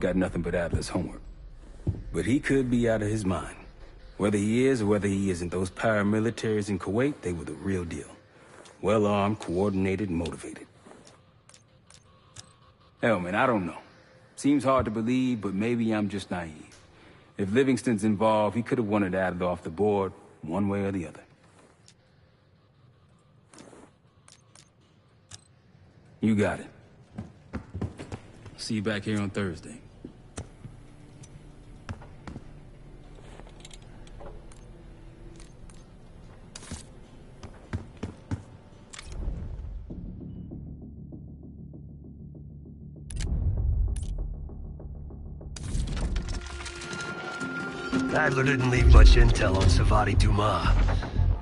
got nothing but Adler's homework. But he could be out of his mind. Whether he is or whether he isn't, those paramilitaries in Kuwait, they were the real deal. Well-armed, coordinated, motivated. Hell, man, I don't know. Seems hard to believe, but maybe I'm just naive. If Livingston's involved, he could have wanted Adler off the board, one way or the other. You got it. See you back here on Thursday. Adler didn't leave much intel on Savati Dumas,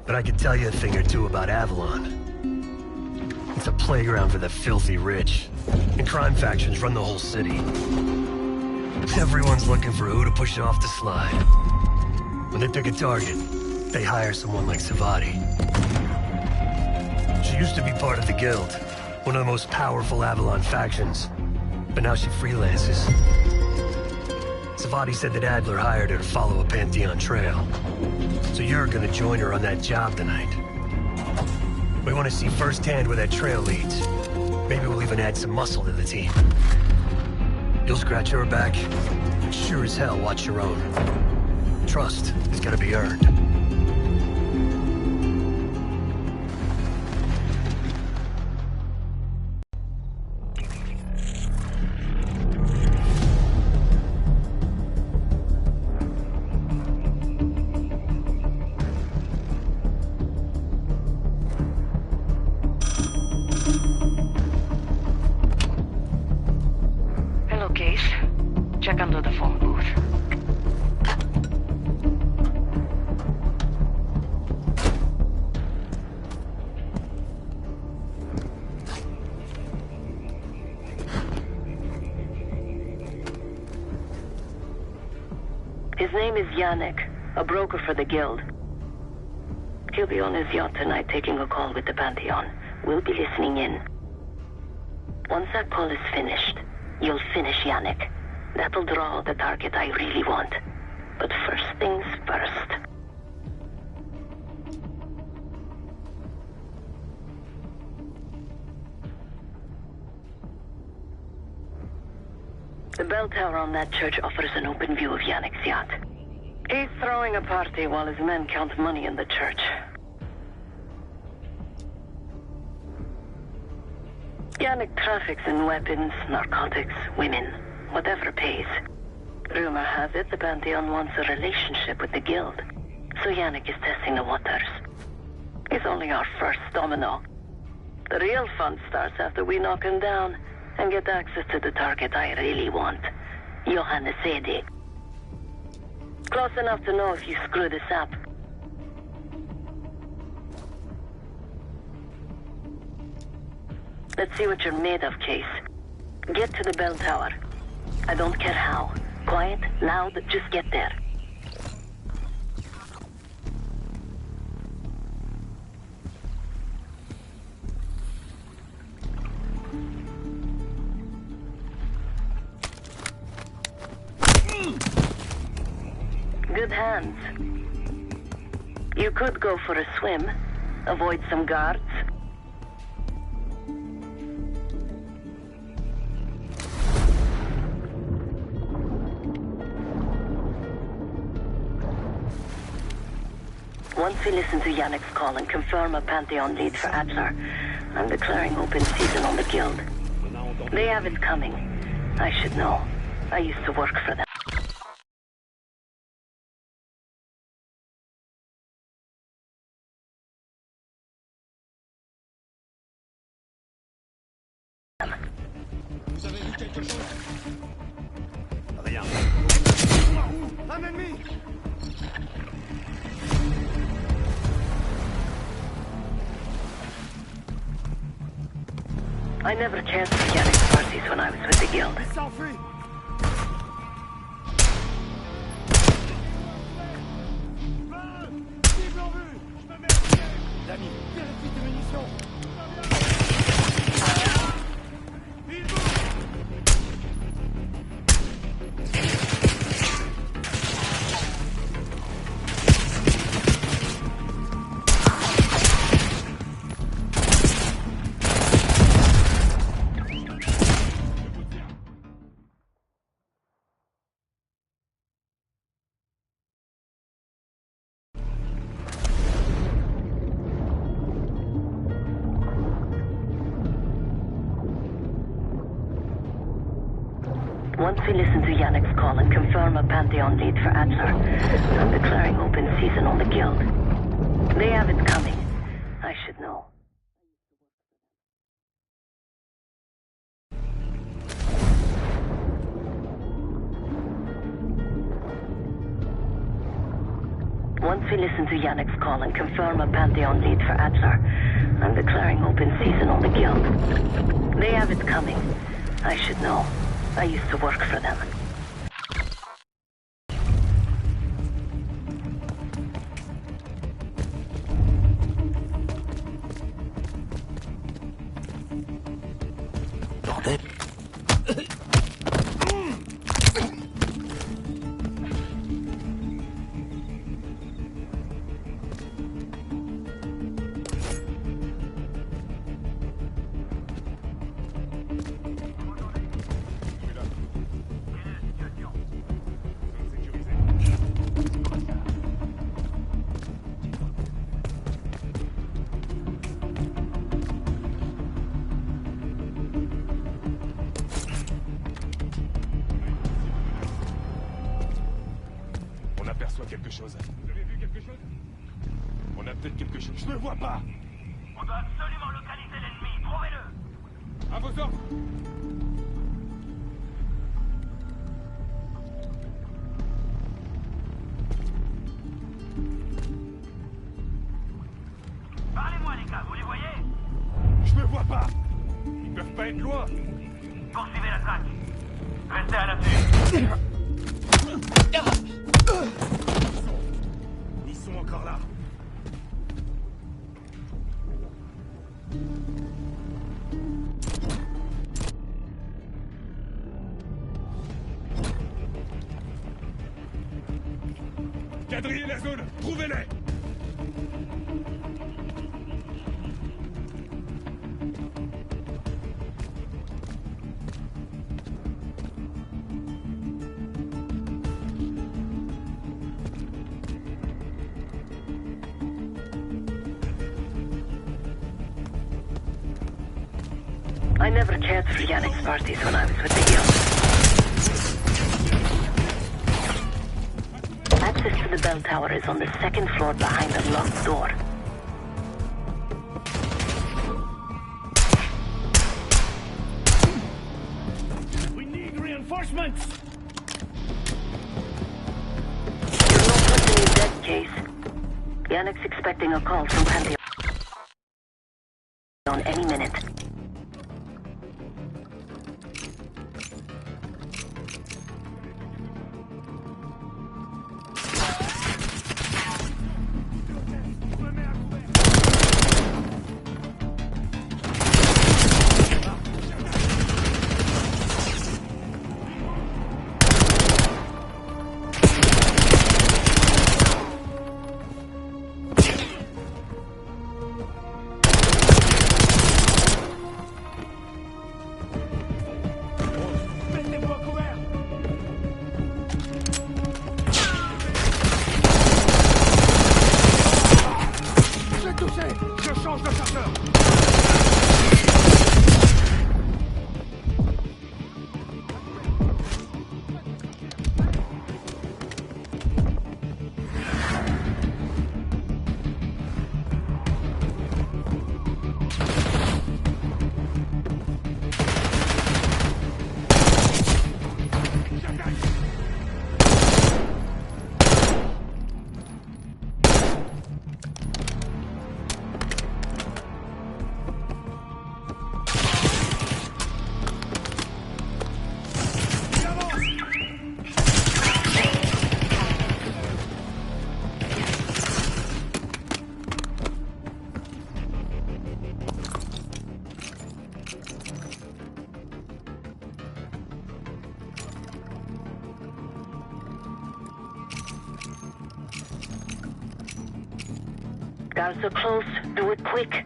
but I could tell you a thing or two about Avalon. It's a playground for the filthy rich, and crime factions run the whole city. Everyone's looking for who to push off the slide. When they pick a target, they hire someone like Savati. She used to be part of the Guild, one of the most powerful Avalon factions, but now she freelances. Savati said that Adler hired her to follow a Pantheon trail. So you're gonna join her on that job tonight. We want to see firsthand where that trail leads. Maybe we'll even add some muscle to the team. You'll scratch her back, but sure as hell watch your own. Trust is gotta be earned. Check under the phone booth. His name is Yannick, a broker for the Guild. He'll be on his yacht tonight taking a call with the Pantheon. We'll be listening in. Once that call is finished, you'll finish Yannick. That'll draw the target I really want. But first things first. The bell tower on that church offers an open view of Yannick's yacht. He's throwing a party while his men count money in the church. Yannick traffics in weapons, narcotics, women. Whatever pays. Rumor has it the Pantheon wants a relationship with the Guild, so Yannick is testing the waters. He's only our first domino. The real fun starts after we knock him down and get access to the target I really want, Johannes Edi. Close enough to know if you screw this up. Let's see what you're made of, Case. Get to the bell tower. I don't care how. Quiet, loud, just get there. Good hands. You could go for a swim, avoid some guards. Once we listen to Yannick's call and confirm a Pantheon lead for Adler, I'm declaring open season on the Guild. They have it coming. I should know. I used to work for them. Vous avez vu quelque chose? Rien. Un ennemi! I never cared for Yannick's parties when I was with the Guild. Il s'enfuit! Cible en vue! Je me mets à tirer! Dani, vérifie tes munitions! Il bouge! Once we listen to Yannick's call and confirm a Pantheon lead for Adler, I'm declaring open season on the Guild. They have it coming. I should know. Once we listen to Yannick's call and confirm a Pantheon lead for Adler, I'm declaring open season on the Guild. They have it coming. I should know. I used to work for them. Bordel. On aperçoit quelque chose. Vous avez vu quelque chose? On a peut-être quelque chose. Je ne vois pas. On doit absolument localiser l'ennemi. Trouvez-le. À vos ordres. Parlez-moi les gars, vous les voyez? Je ne vois pas. Ils peuvent pas être loin. Poursuivez la traque. Restez à l'affût. Ils sont encore là. Quadrillez la zone. Trouvez-les. I never cared for Yannick's parties when I was with the Guild. Access to the bell tower is on the second floor behind a locked door. We need reinforcements. You're not putting in dead case. Yannick's expecting a call from Pantheon any minute. Mettez-vous à couvert. J'ai touché. Je change de chargeur. Guards are close. Do it quick.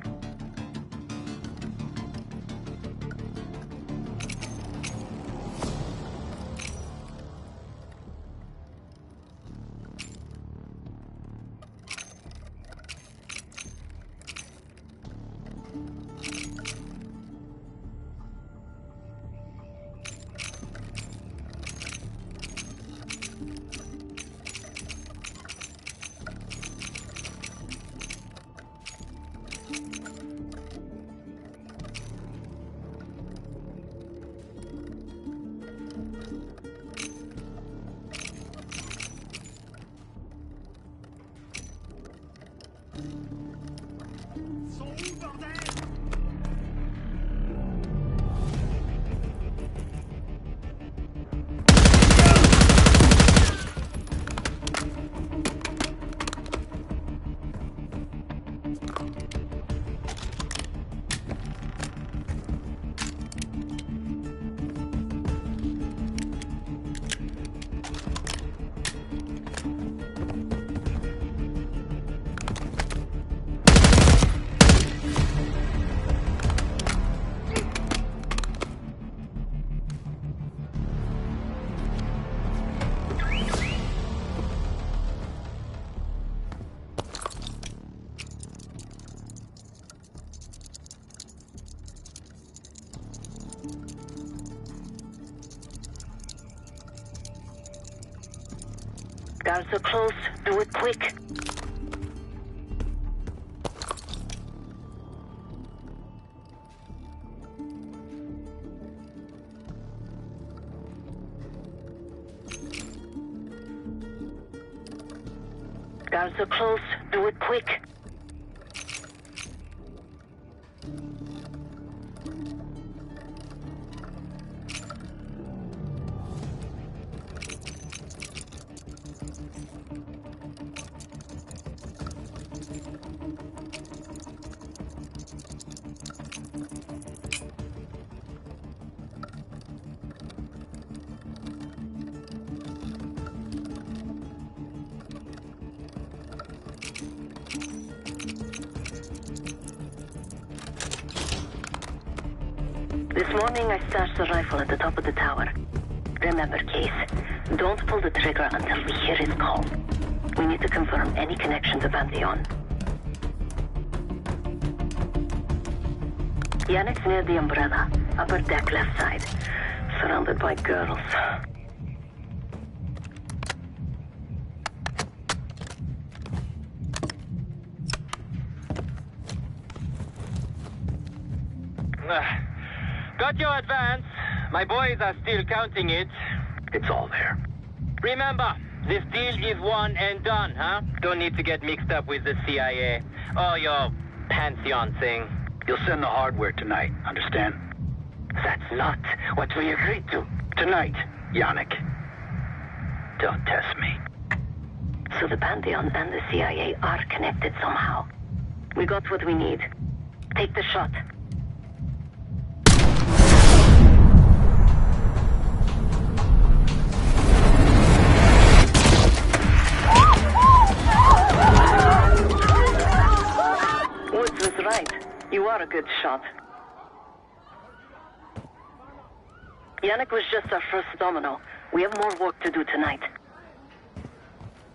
Guards are close. Do it quick. Guards are close. Do it quick. This morning I stashed the rifle at the top of the tower. Remember, Case, don't pull the trigger until we hear his call. We need to confirm any connection to Pantheon. Yannick's near the umbrella, upper deck left side, surrounded by girls. Got your advance. My boys are still counting it. It's all there. Remember, this deal is one and done, huh? Don't need to get mixed up with the CIA or your Pantheon thing. You'll send the hardware tonight, understand? That's not what we agreed to. Tonight, Yannick. Don't test me. So the Pantheon and the CIA are connected somehow. We got what we need. Take the shot. Woods was right. You are a good shot. Yannick was just our first domino. We have more work to do tonight.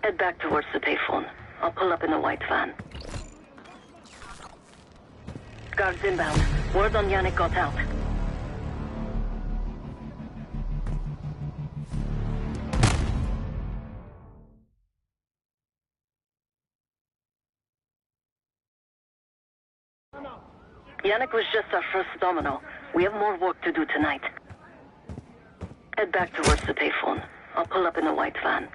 Head back towards the payphone. I'll pull up in a white van. Guards inbound. Word on Yannick got out. Yannick was just our first domino. We have more work to do tonight. Head back towards the payphone. I'll pull up in a white van.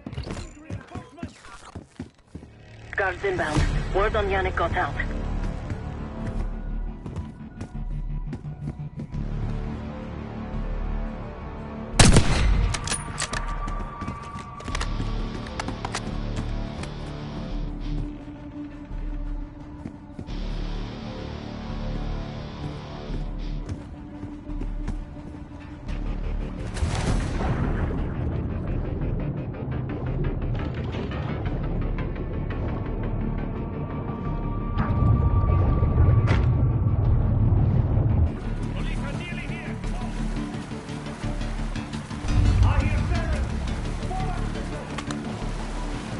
Guards inbound. Word on Yannick got out.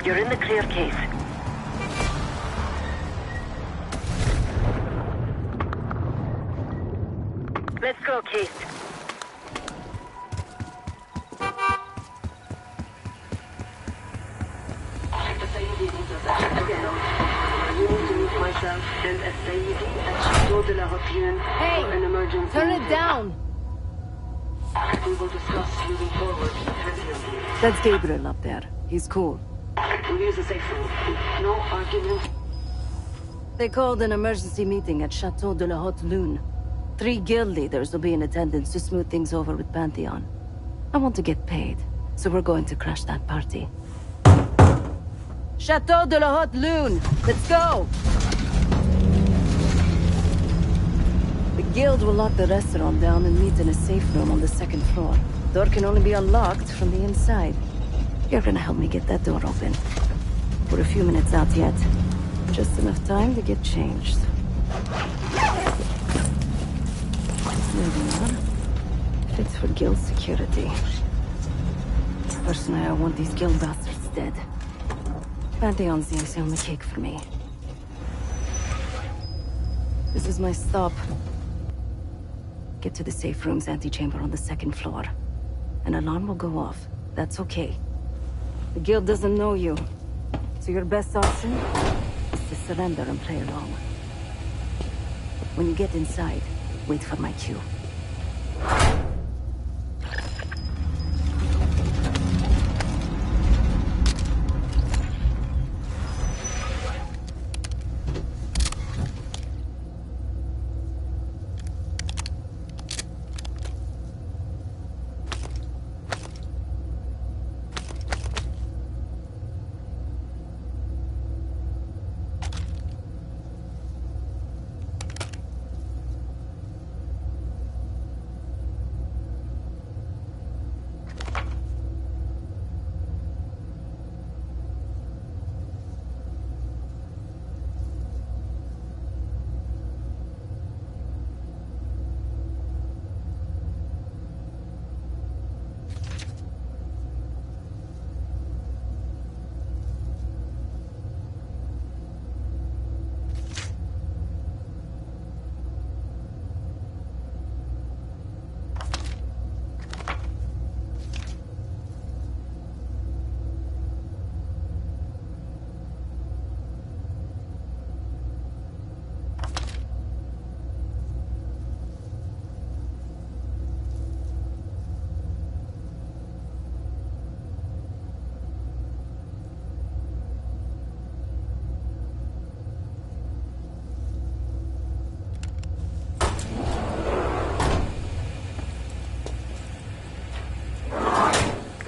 You're in the clear, Case. Let's go, Case. Hey, turn it down. We will discuss moving forward. That's Gabriel up there. He's cool. We'll use the safe room. No argument. They called an emergency meeting at Chateau de la Haute Lune. 3 guild leaders will be in attendance to smooth things over with Pantheon. I want to get paid, so we're going to crash that party. Chateau de la Haute Lune! Let's go! The guild will lock the restaurant down and meet in a safe room on the 2nd floor. Door can only be unlocked from the inside. You're gonna help me get that door open. We're a few minutes out yet. Just enough time to get changed. Moving on. Fits for guild security. Personally, I want these guild bastards dead. Pantheon's the icing on the cake for me. This is my stop. Get to the safe room's antechamber on the 2nd floor. An alarm will go off. That's okay. The guild doesn't know you, so your best option is to surrender and play along. When you get inside, wait for my cue.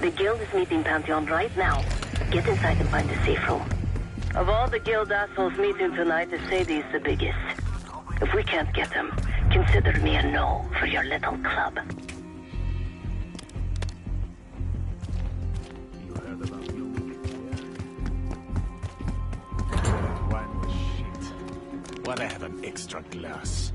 The guild is meeting Pantheon right now. Get inside and find a safe room. Of all the guild assholes meeting tonight, Sadie's the biggest. If we can't get him, consider me a no for your little club. You heard about your wine was shit. Why'd I have an extra glass?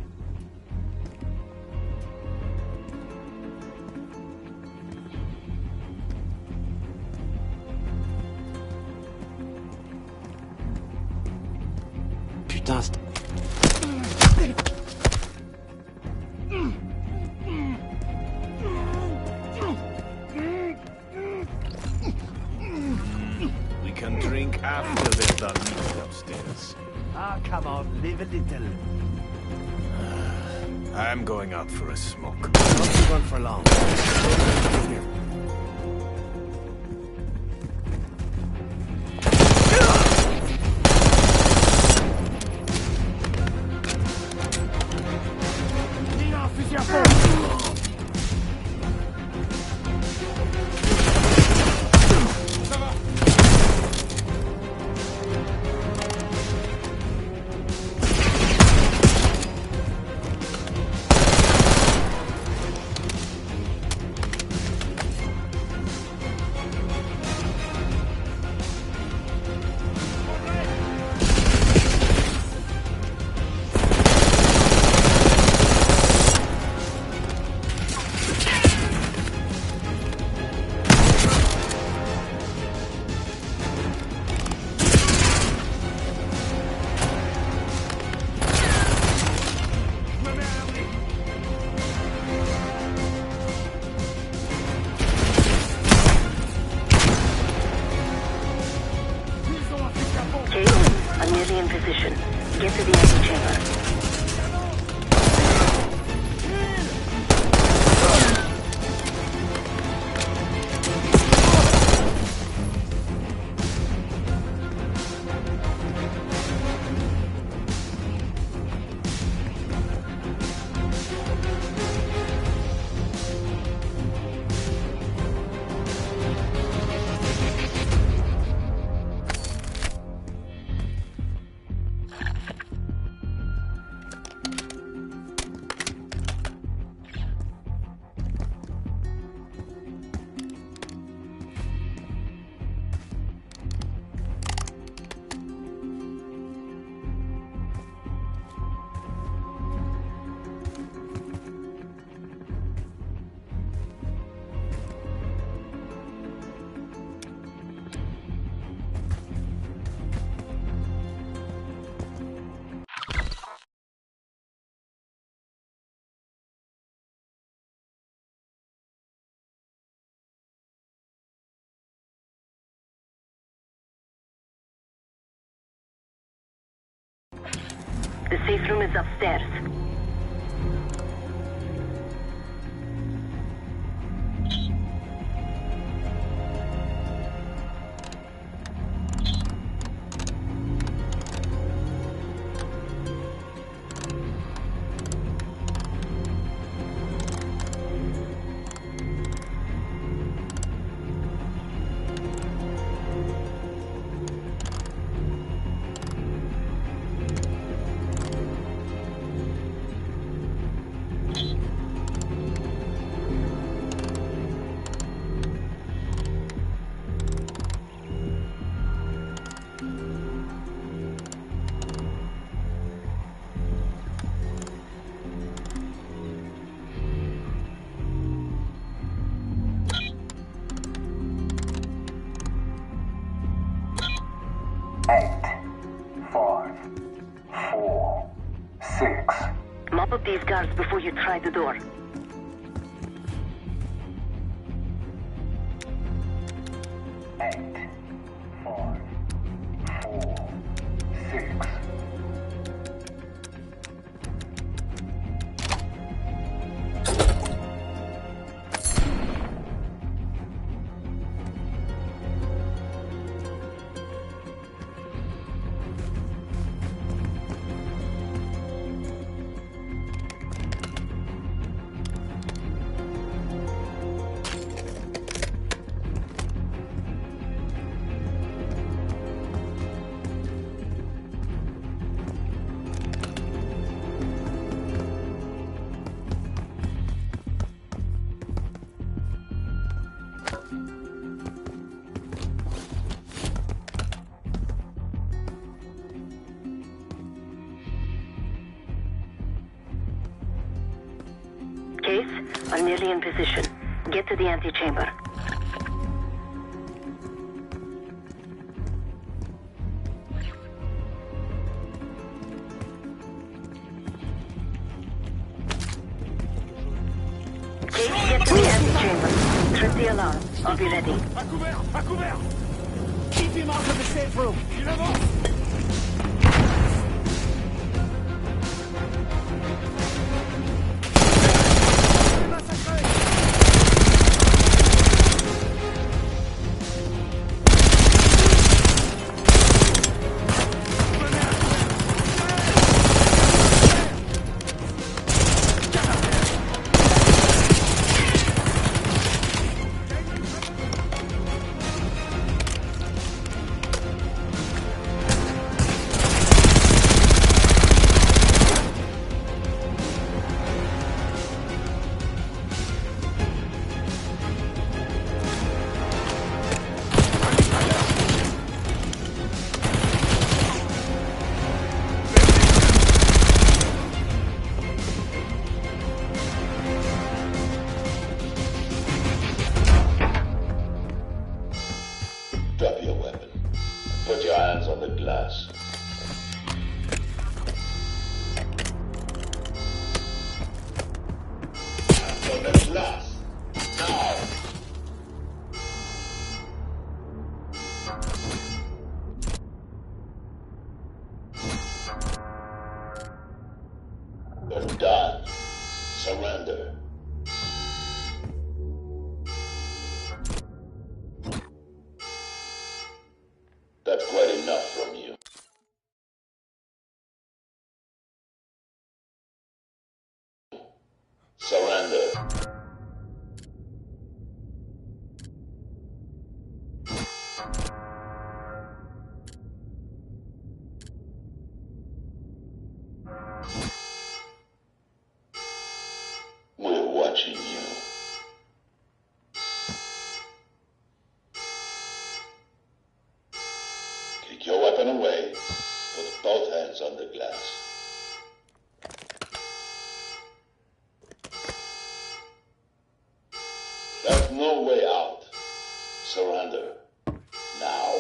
Putain, We can drink after they're done meeting upstairs. Ah, come on, live a little. I'm going out for a smoke. Not be gone for long. I'm nearly in position. Get to the antechamber. The safe room is upstairs. Mop up these guards before you try the door. Case, I'm nearly in position. Get to the antechamber. Case, get to the antechamber. Trip the alarm. I'll be ready. À couvert! À couvert! Keep him out of the safe room. Il avance! Drop your weapon. Put your hands on the glass. Hands on the glass. Now! You're done. Surrender. That's quite enough from you. Surrender. We're watching you. Take your weapon away. Put both hands on the glass. There's no way out. Surrender. Now.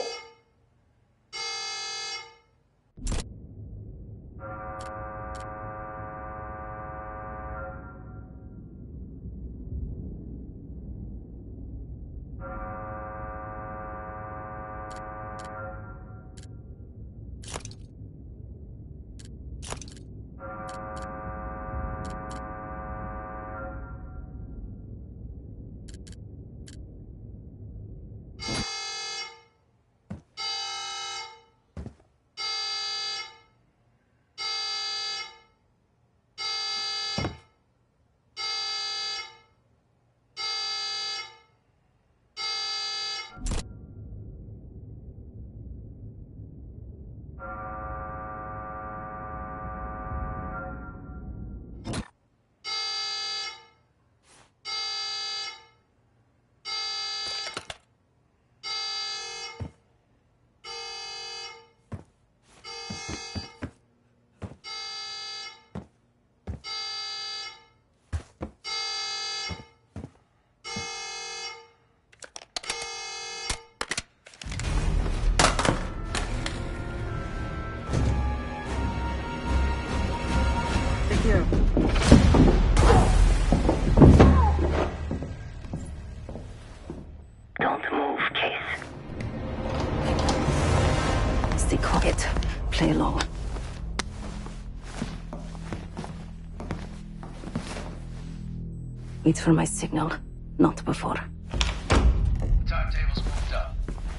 it. Play along. Wait for my signal, not before. Timetable's moved up.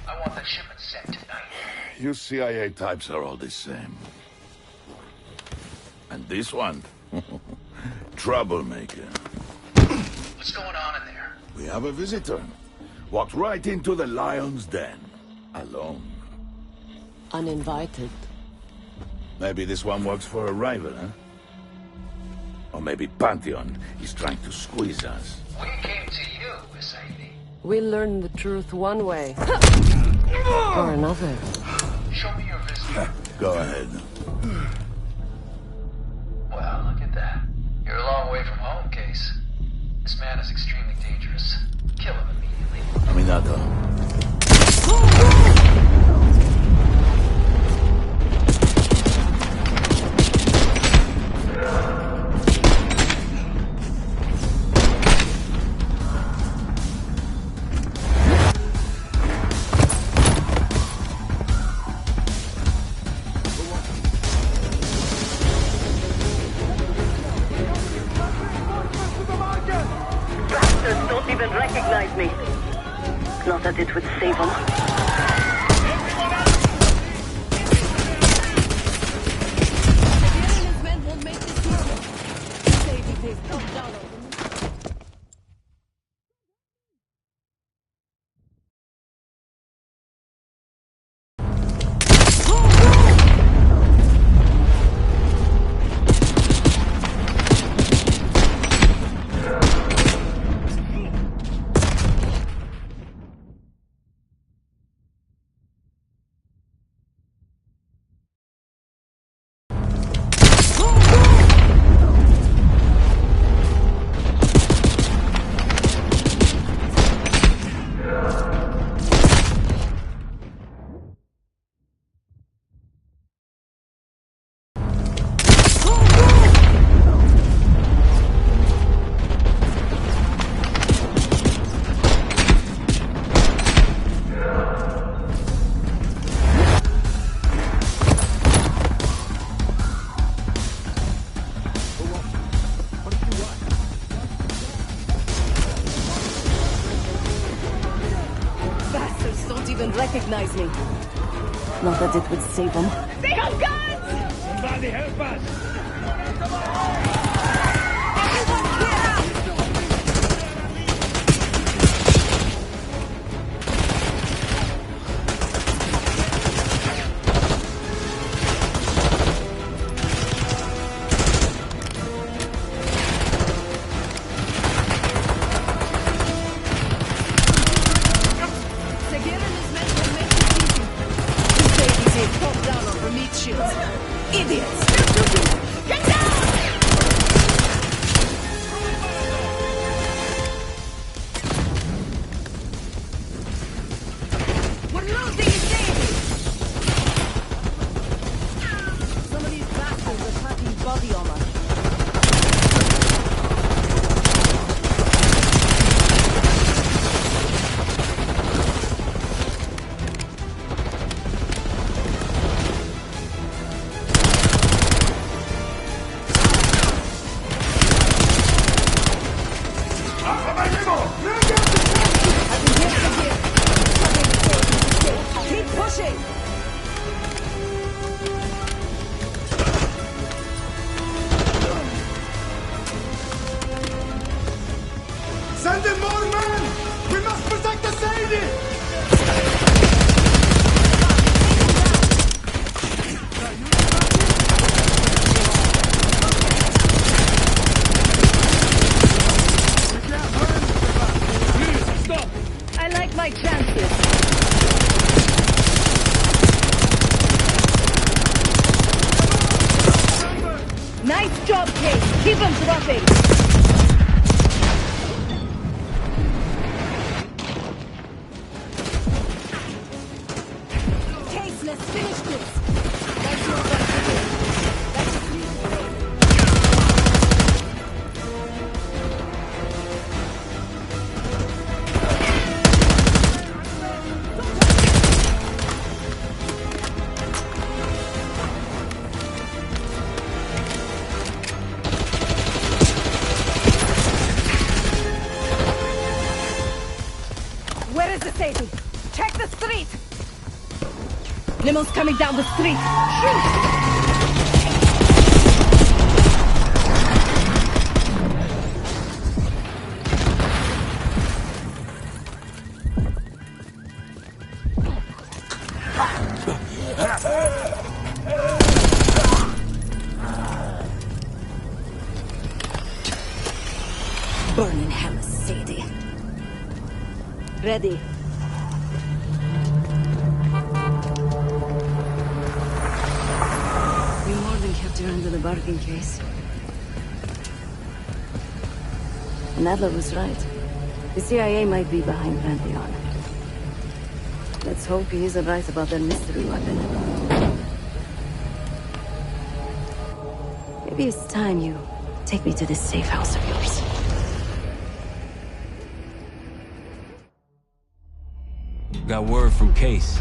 I want that shipment sent tonight. You CIA types are all the same. And this one? Troublemaker. What's going on in there? We have a visitor. Walked right into the lion's den. Alone. Uninvited. Maybe this one works for a rival, huh? Or maybe Pantheon is trying to squeeze us. We came to you, Mercedes. We learn the truth one way. Or another. Show me your visitor. Go ahead. Well, look at that. You're a long way from home, Case. This man is extremely dangerous. Kill him immediately. Caminado. Bastards don't even recognize me. Not that it would save them. Bastards don't even recognize me. Not that it would save them. They have guns! Somebody help us! Idiots! Get down! We're losing Sadie! Some of these bastards are packing body armor. Keep pushing! Send in more men! We must protect the Sadie! I like my chances. Nice job, Case. Keep them dropping. Case, let's finish this. That's your best. That's a Check the street! Limo's coming down the street! Shoot! Burn in hell, Sadie. Ready. You more than kept your end of the bargain, Case. And Adler was right. The CIA might be behind Pantheon. Let's hope he isn't right about that mystery weapon. Maybe it's time you take me to this safe house of yours. Got word from Case.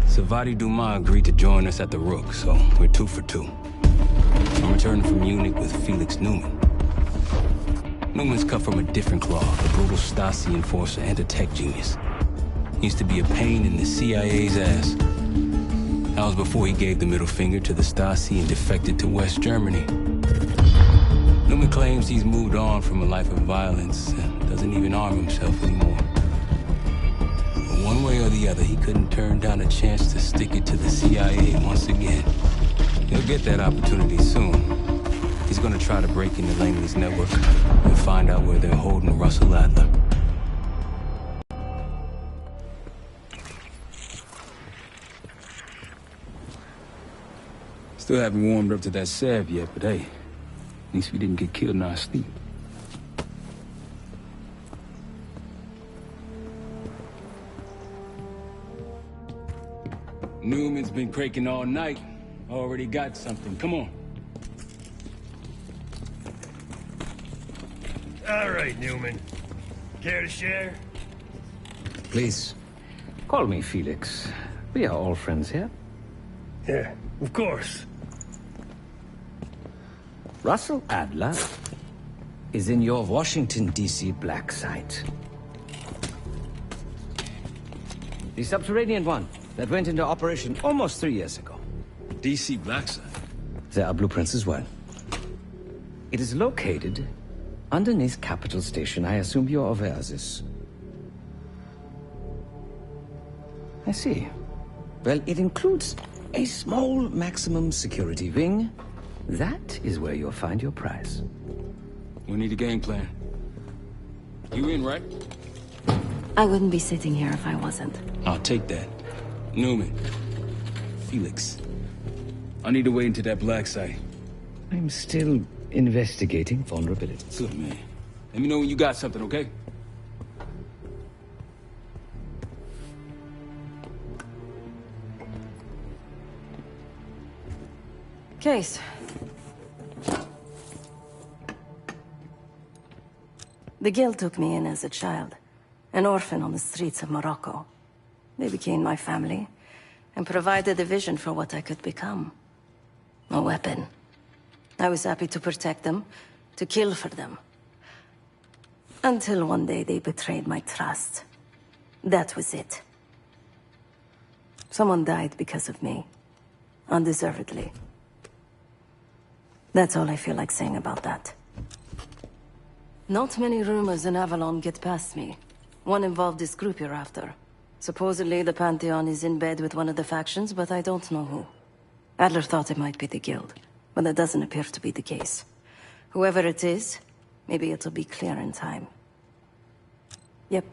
Savati Dumas agreed to join us at the Rook, so we're 2 for 2. I'm returning from Munich with Felix Newman. Newman's cut from a different cloth, a brutal Stasi enforcer and a tech genius. He used to be a pain in the CIA's ass. That was before he gave the middle finger to the Stasi and defected to West Germany. Newman claims he's moved on from a life of violence and doesn't even arm himself anymore. One way or the other, he couldn't turn down a chance to stick it to the CIA once again. He'll get that opportunity soon. He's gonna try to break into Langley's network and find out where they're holding Russell Adler. Still haven't warmed up to that salve yet, but hey, at least we didn't get killed in our sleep. Newman's been cranking all night. Already got something. Come on. All right, Newman. Care to share? Please, call me Felix. We are all friends here. Yeah, of course. Russell Adler is in your Washington, D.C. black site. The subterranean one that went into operation almost 3 years ago. D.C. black site? There are blueprints as well. It is located underneath Capitol Station. I assume you're aware of this. I see. Well, it includes a small maximum security wing. That is where you'll find your prize. We need a game plan. You in, right? I wouldn't be sitting here if I wasn't. I'll take that. Newman. Felix. I need to wait into that black site. I'm still investigating vulnerabilities. Good, man. Let me know when you got something, okay? Case. The Guild took me in as a child, an orphan on the streets of Morocco. They became my family, and provided a vision for what I could become. A weapon. I was happy to protect them, to kill for them. Until one day they betrayed my trust. That was it. Someone died because of me. Undeservedly. That's all I feel like saying about that. Not many rumors in Avalon get past me. One involved this group you're after. Supposedly the Pantheon is in bed with one of the factions, but I don't know who. Adler thought it might be the Guild, but that doesn't appear to be the case. Whoever it is, maybe it'll be clear in time. Yep.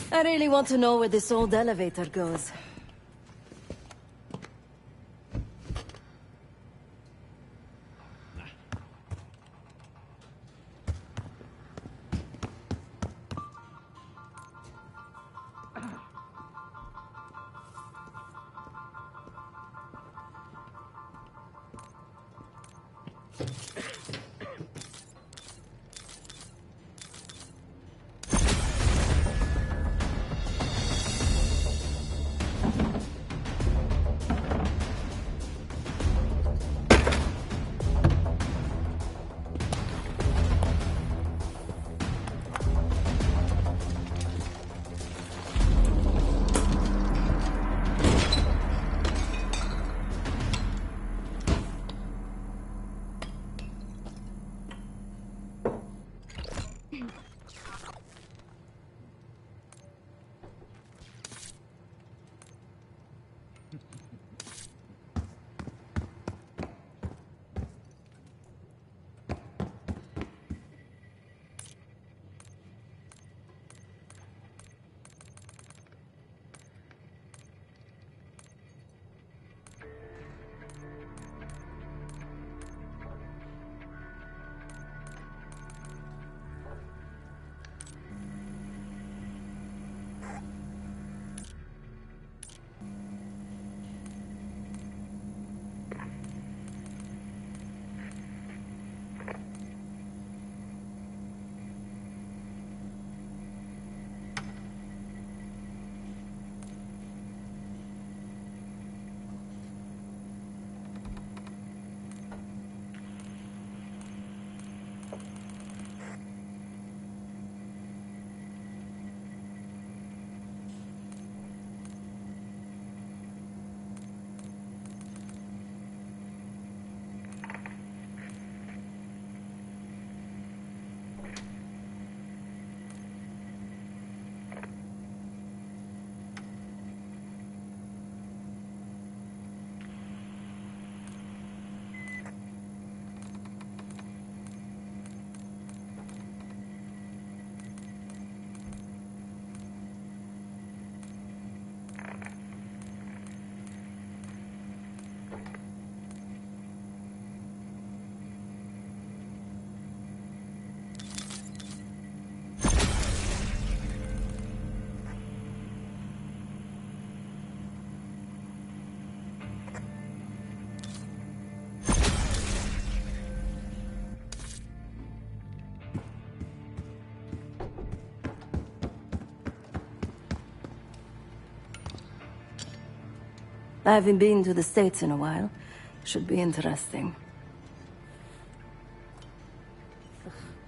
I really want to know where this old elevator goes. I haven't been to the States in a while. Should be interesting.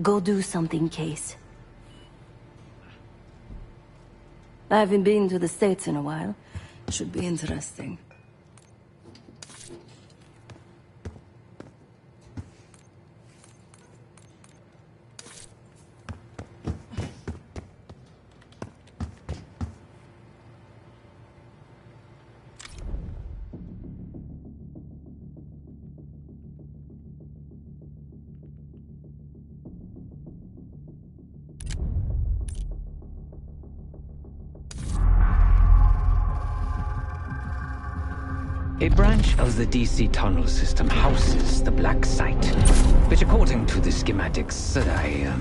Go do something, Case. I haven't been to the States in a while. Should be interesting. A branch of the DC tunnel system houses the Black Site, which according to the schematics that I,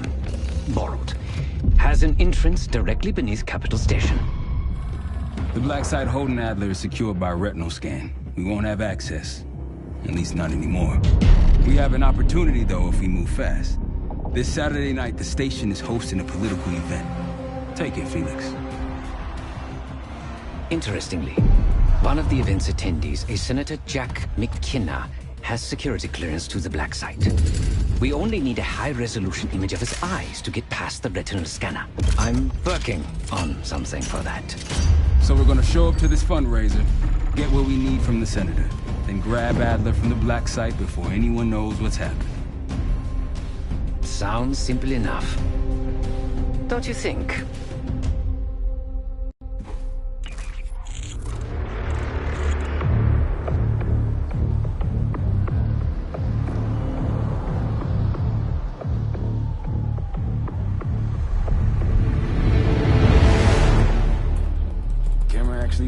borrowed, has an entrance directly beneath Capital Station. The Black Site holding Adler is secured by retinal scan. We won't have access. At least not anymore. We have an opportunity, though, if we move fast. This Saturday night, the station is hosting a political event. Take it, Felix. Interestingly, one of the event's attendees, a Senator Jack McKenna, has security clearance to the Black Site. We only need a high-resolution image of his eyes to get past the retinal scanner. I'm working on something for that. So we're gonna show up to this fundraiser, get what we need from the Senator, then grab Adler from the Black Site before anyone knows what's happening. Sounds simple enough. Don't you think?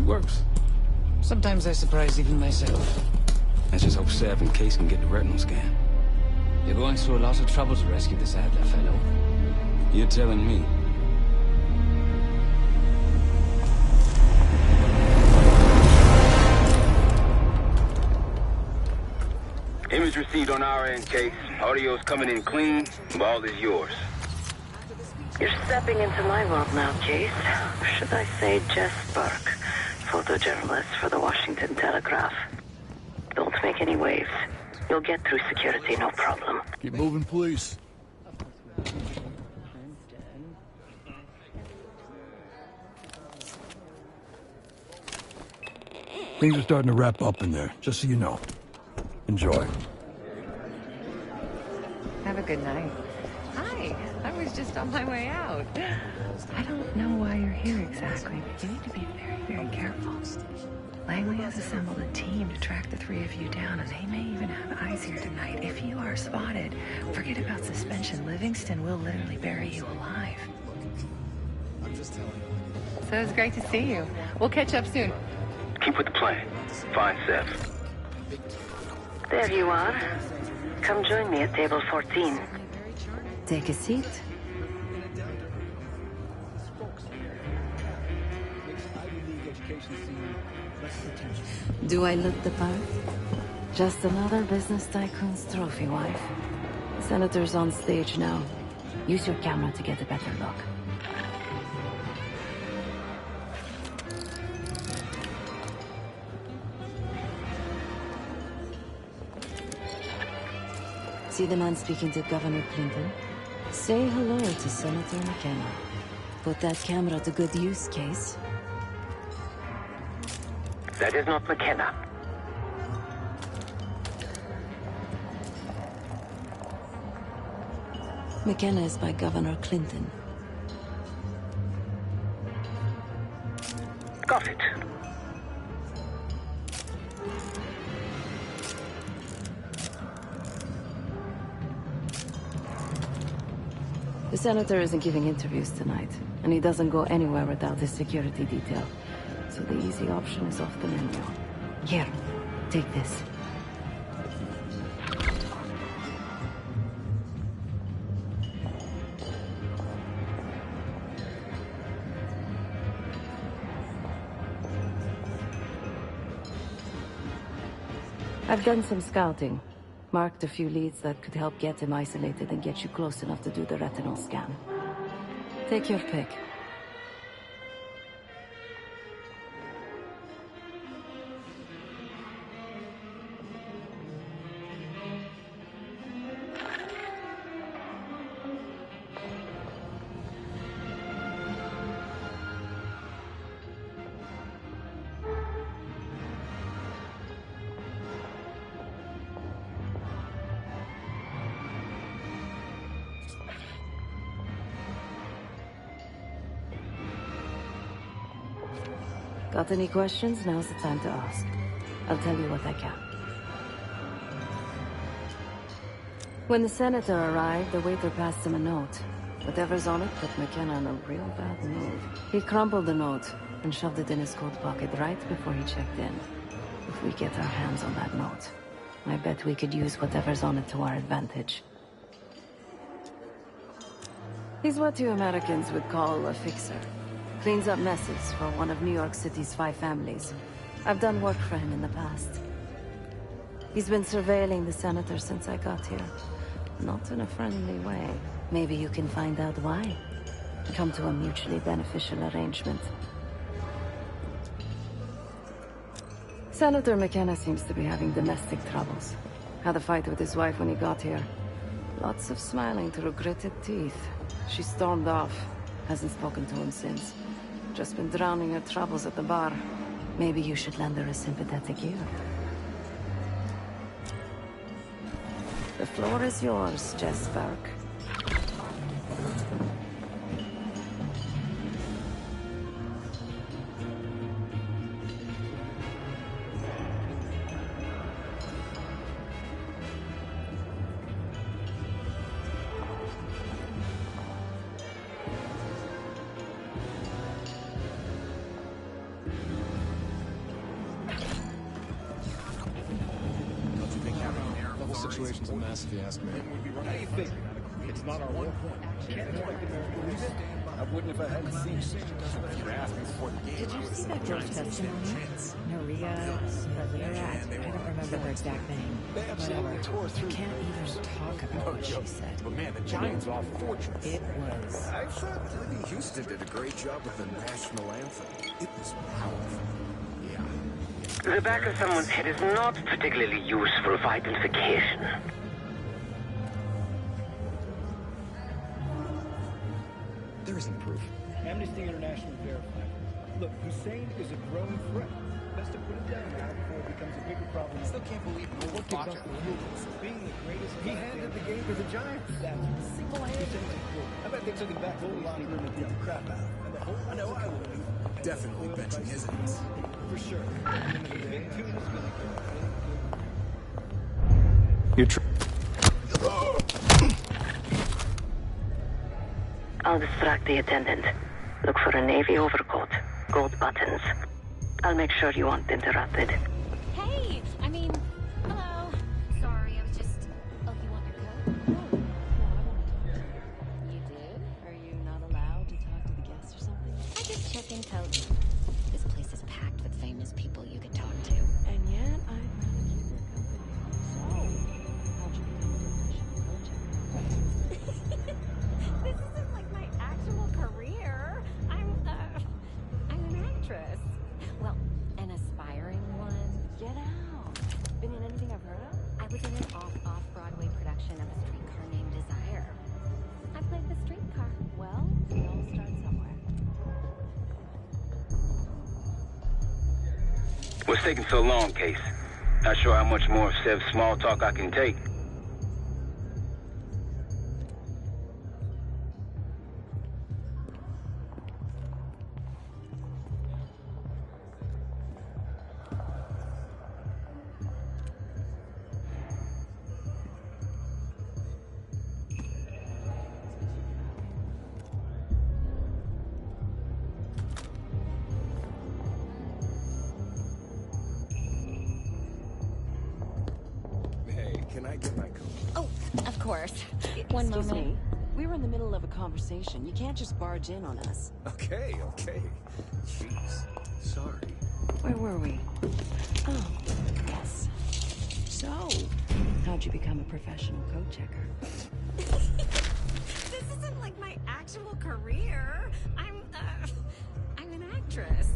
Works. Sometimes I surprise even myself. Let's just hope Sev and Case can get the retinal scan. You're going through a lot of trouble to rescue this Adler fellow. You're telling me. Image received on our end, Case. Audio's coming in clean. Ball is yours. You're stepping into my world now, Case. Should I say Jess Burke, photojournalist for the Washington Telegraph. Don't make any waves. You'll get through security, no problem. Keep moving, please. Things are starting to wrap up in there, just so you know. Enjoy. Have a good night. Hi, I was just on my way out. I don't know why you're here exactly, but you need to be very, very careful. Langley has assembled a team to track the three of you down, and they may even have eyes here tonight. If you are spotted, forget about suspension. Livingston will literally bury you alive. I'm just telling you. So it's great to see you. We'll catch up soon. Keep with the plan. Find Sev. There you are. Come join me at table 14. Take a seat. Do I look the part? Just another business tycoon's trophy wife. The Senator's on stage now. Use your camera to get a better look. See the man speaking to Governor Clinton? Say hello to Senator McKenna. Put that camera to good use, Case. That is not McKenna. McKenna is by Governor Clinton. Got it. The Senator isn't giving interviews tonight, and he doesn't go anywhere without his security detail. So the easy option is off the menu. Here, take this. I've done some scouting. Marked a few leads that could help get him isolated and get you close enough to do the retinal scan. Take your pick. Got any questions? Now's the time to ask. I'll tell you what I can. When the senator arrived, the waiter passed him a note. Whatever's on it put McKenna in a real bad mood. He crumpled the note and shoved it in his coat pocket right before he checked in. If we get our hands on that note, I bet we could use whatever's on it to our advantage. He's what you Americans would call a fixer. Cleans up messes for one of New York City's 5 families. I've done work for him in the past. He's been surveilling the senator since I got here. Not in a friendly way. Maybe you can find out why. Come to a mutually beneficial arrangement. Senator McKenna seems to be having domestic troubles. Had a fight with his wife when he got here. Lots of smiling through gritted teeth. She stormed off. Hasn't spoken to him since. Just been drowning her troubles at the bar. Maybe you should lend her a sympathetic ear. The floor is yours, Jess Burke. Situation's a mess, if you ask me. How do you think? It's not our war point. Can't expect America to stand by. I wouldn't if I hadn't seen it. You're asking for the game. Did you see that girl's testimony? Maria Valera? I don't remember her exact name. Whatever. You can't even talk about what she said. But man, the Giants are fortress. It was. I thought Whitney Houston did a great job with the national anthem. It was powerful. The back of someone's head is not particularly useful for identification. There isn't proof. Amnesty International verified. Look, Hussein is a growing threat. Best to put it down now before it becomes a bigger problem. I still can't believe no one fought it. Being the greatest... He handed the game to the Giants. That's single-handed. I bet they took it back to the locker room and beat the crap out. And the whole... I know I would. Definitely benching his ass. For sure. I'll distract the attendant. Look for a navy overcoat, gold buttons. I'll make sure you aren't interrupted. Hey! I mean, hello. Sorry, I was just... Oh, you want your coat? You did? Are you not allowed to talk to the guests or something? I just check in coat. This place is packed with famous people you could talk to. And yet, I'd rather keep your company. So, how'd you become a professional coach? This isn't like my actual career. I'm an actress. Well, an aspiring one. Get out. Been in anything I've heard of? I was in an off-Broadway production of a streetcar named Desire. I played the streetcar. Well, we all start somewhere. What's taking so long, Case? Not sure how much more of Sev's small talk I can take. Can I get my coat? Oh, of course. One Excuse moment. me. We were in the middle of a conversation. You can't just barge in on us. Okay. Jeez. Sorry. Where were we? Oh, yes. So, how'd you become a professional coat checker? This isn't like my actual career. I'm an actress.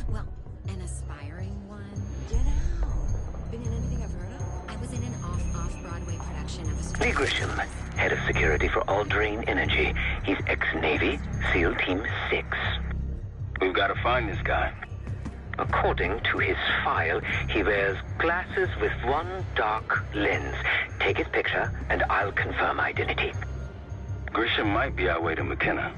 Well, an aspiring one. Get out. Been in anything I've heard of? I was in an off-Broadway production of a Lee Grisham, head of security for Alderain Energy. He's ex-Navy, SEAL Team 6. We've got to find this guy. According to his file, he wears glasses with one dark lens. Take his picture, and I'll confirm identity. Grisham might be our way to McKenna.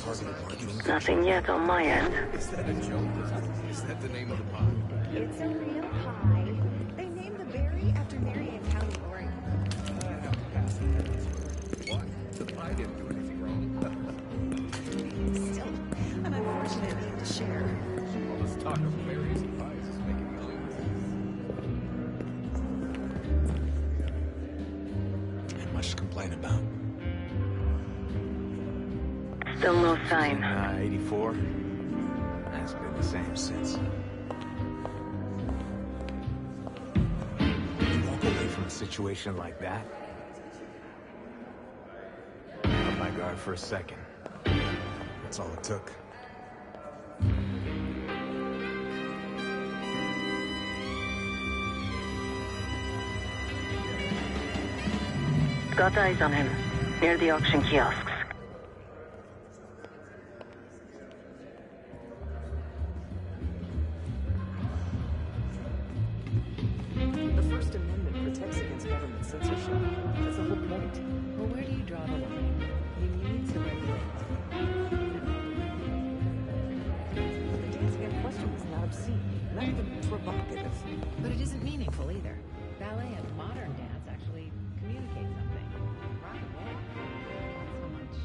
targeted marketing. Nothing yet on my end. Is that a joke? Is that the name of the pod? It's a real pie. They named the berry after Marion County, Oregon. What? The pie didn't do anything wrong. Still, an unfortunate name to share. All this talk of berries and pies is making me hungry. Ain't much to complain about. Still no sign. 84. Has been the same since. You walk away from a situation like that? Up my guard for a second. That's all it took. Got eyes on him, near the auction kiosks. The First Amendment protects against government censorship. That's the whole point. Well, where do you draw the line? You need to regulate. The dancing in question was not obscene, not even provocative. But it isn't meaningful either. Ballet and modern dance actually communicate something. Rock and roll, not so much.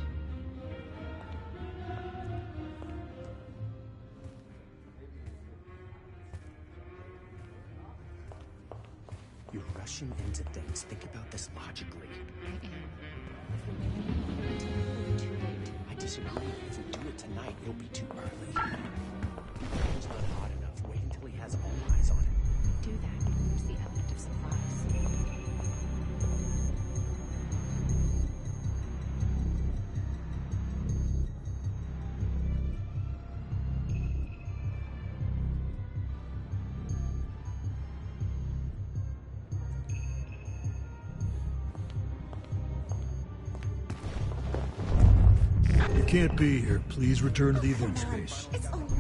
You're rushing into things. Think about this logically. I disagree. If we do it tonight, it'll be too early. It's not hot enough. Wait until he has all eyes on it. Do that. Lose the element of surprise. You can't be here. Please return to the event space.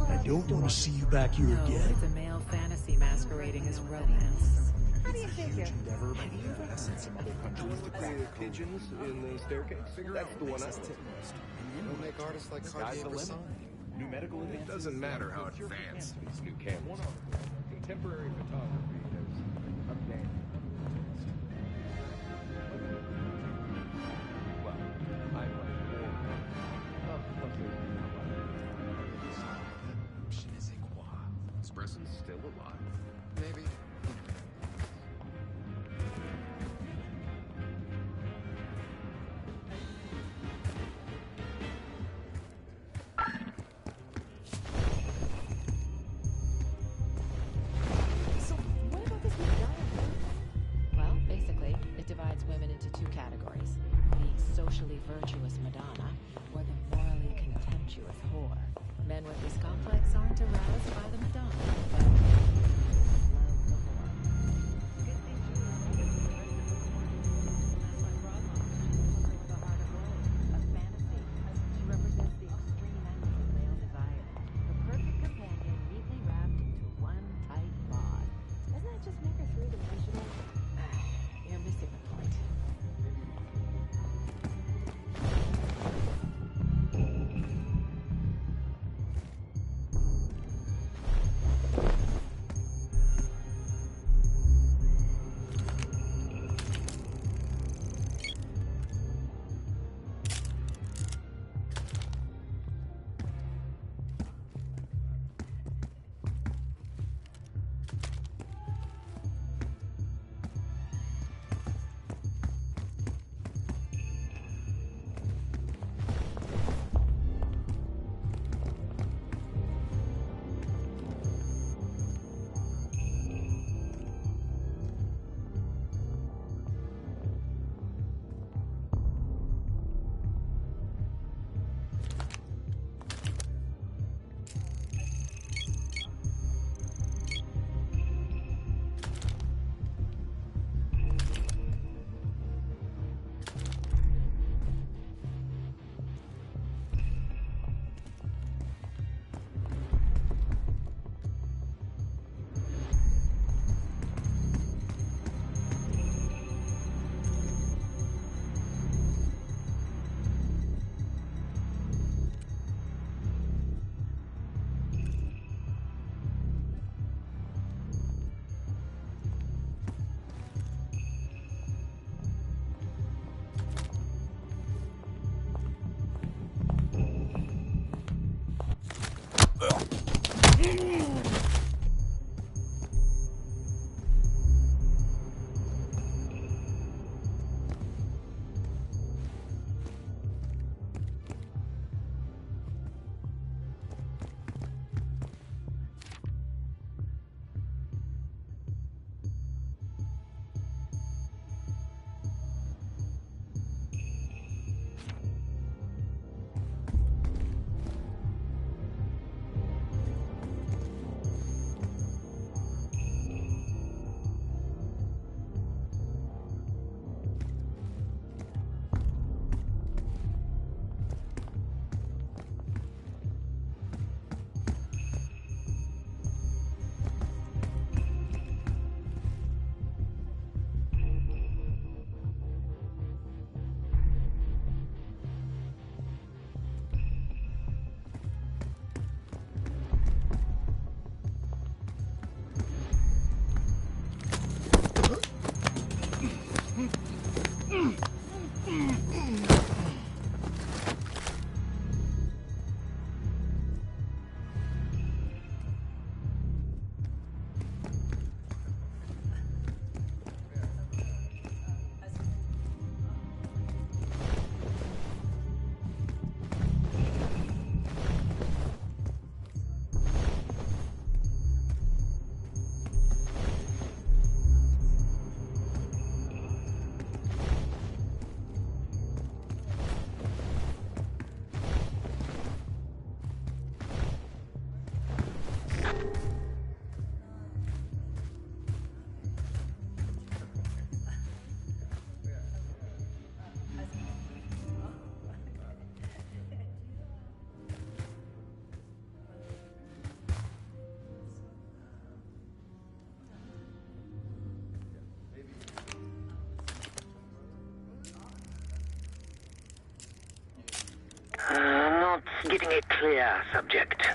I don't want to see you back here No, again. it's a male fantasy masquerading as romance. How do you figure? Endeavor, but you ever seen some other countries to crack pigeons in the staircase? That's the one I Don't make artists like Sky's the limit. New medical advances. It doesn't matter how advanced these new cameras are. Contemporary photography has updated. Well, I'm like je ne sais quoi. Espresso's still a lot. Maybe. So, what about this Madonna? Well, basically, it divides women into two categories. The socially virtuous Madonna, or the morally contemptuous whore. Men with this complex aren't aroused by the Madonna, but love the whore. Good thing that's why Broadmoor with the heart of gold. A fantasy. She represents the extreme ends of male desire. The perfect companion neatly wrapped into one tight bod. Doesn't that just make her three-dimensional? You're missing the point. Not getting a clear subject.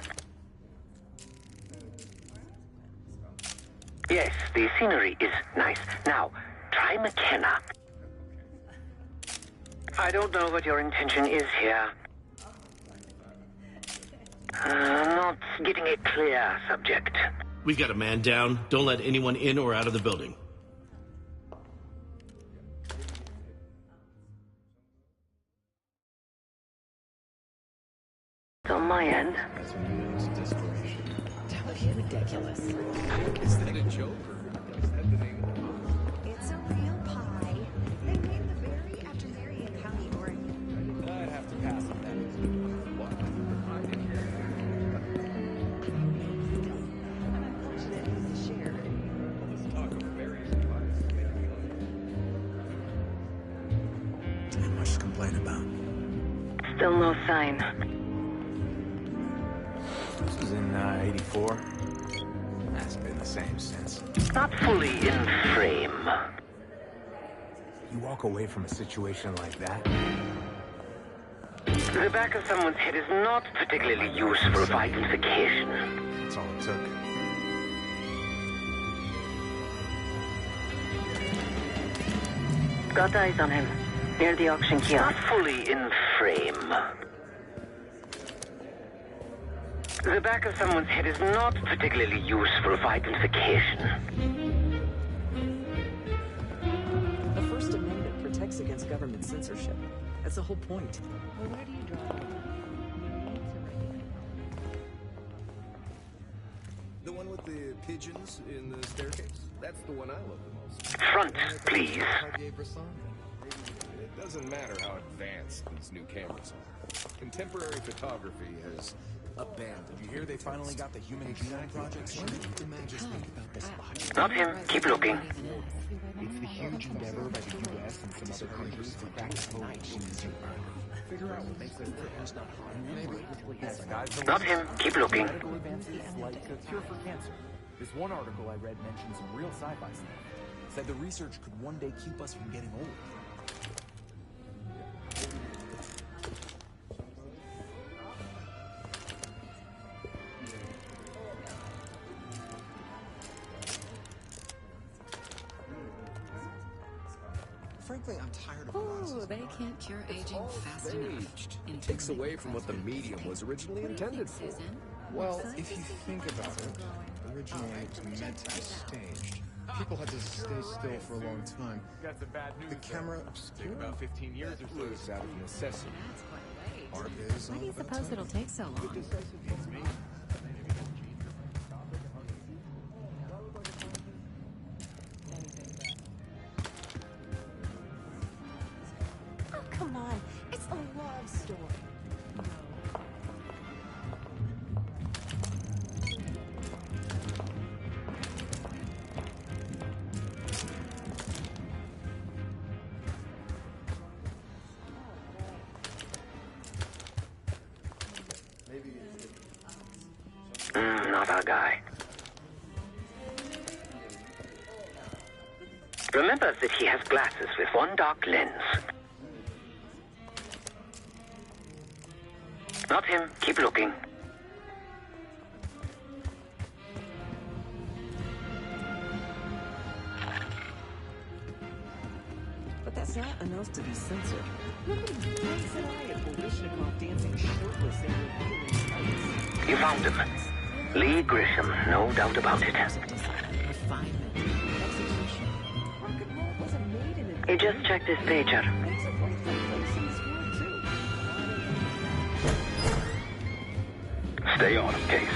Yes, the scenery is nice. Now, try McKenna. I don't know what your intention is here. Not getting a clear subject. We got a man down. Don't let anyone in or out of the building. On my end. That would be ridiculous. Is that a joke or is that the name of the pie? It's a real pie. They named the berry after Marion County, Oregon. I'd have to pass on that. What? I didn't hear that. Talk of berries and pies. Not much to complain about. Still no sign. This was in 84. Hasn't been the same since. Not fully in frame. You walk away from a situation like that? The back of someone's head is not particularly useful for identification. That's all it took. Got eyes on him. Near the auction kiosk. Not fully in frame. The back of someone's head is not particularly useful for identification. The First Amendment protects against government censorship. That's the whole point. Well, where do you draw? The one with the pigeons in the staircase? That's the one I love the most. Front, please. It doesn't matter how advanced these new cameras are. Contemporary photography has abandoned. Did you hear they finally got the Human Genome Project started? Not him. Keep looking. It's the huge endeavor by the U.S. and some other countries to crack the code of human genome. Figure out what makes it work. Not him. Keep looking. Medical advances like a cure for cancer. This one article I read mentioned some real sci-fi stuff. Said the research could one day keep us from getting old. Frankly, I'm tired of Oh, they can't cure aging fast enough. Takes away from what the medium was originally intended for. Susan? Well, if you think about it, originally it was meant to be staged. People had to stay still for a long time. Got some bad news. The camera obscured about 15 years or so. was out of necessity. That's quite late. Art is Why do you suppose it'll take so long? Oh, come on. It's a love story. Not our guy. Remember that he has glasses with one dark lens. Not him. Keep looking. But that's not enough to be censored. Look at Grace and I at Bolishnikov dancing shirtless and revealing tights. You found him. Lee Grisham, no doubt about it. Refinement, execution. Rock and roll wasn't made in a He just checked his pager. It's a rightful place in this world, too. Stay on him, Case.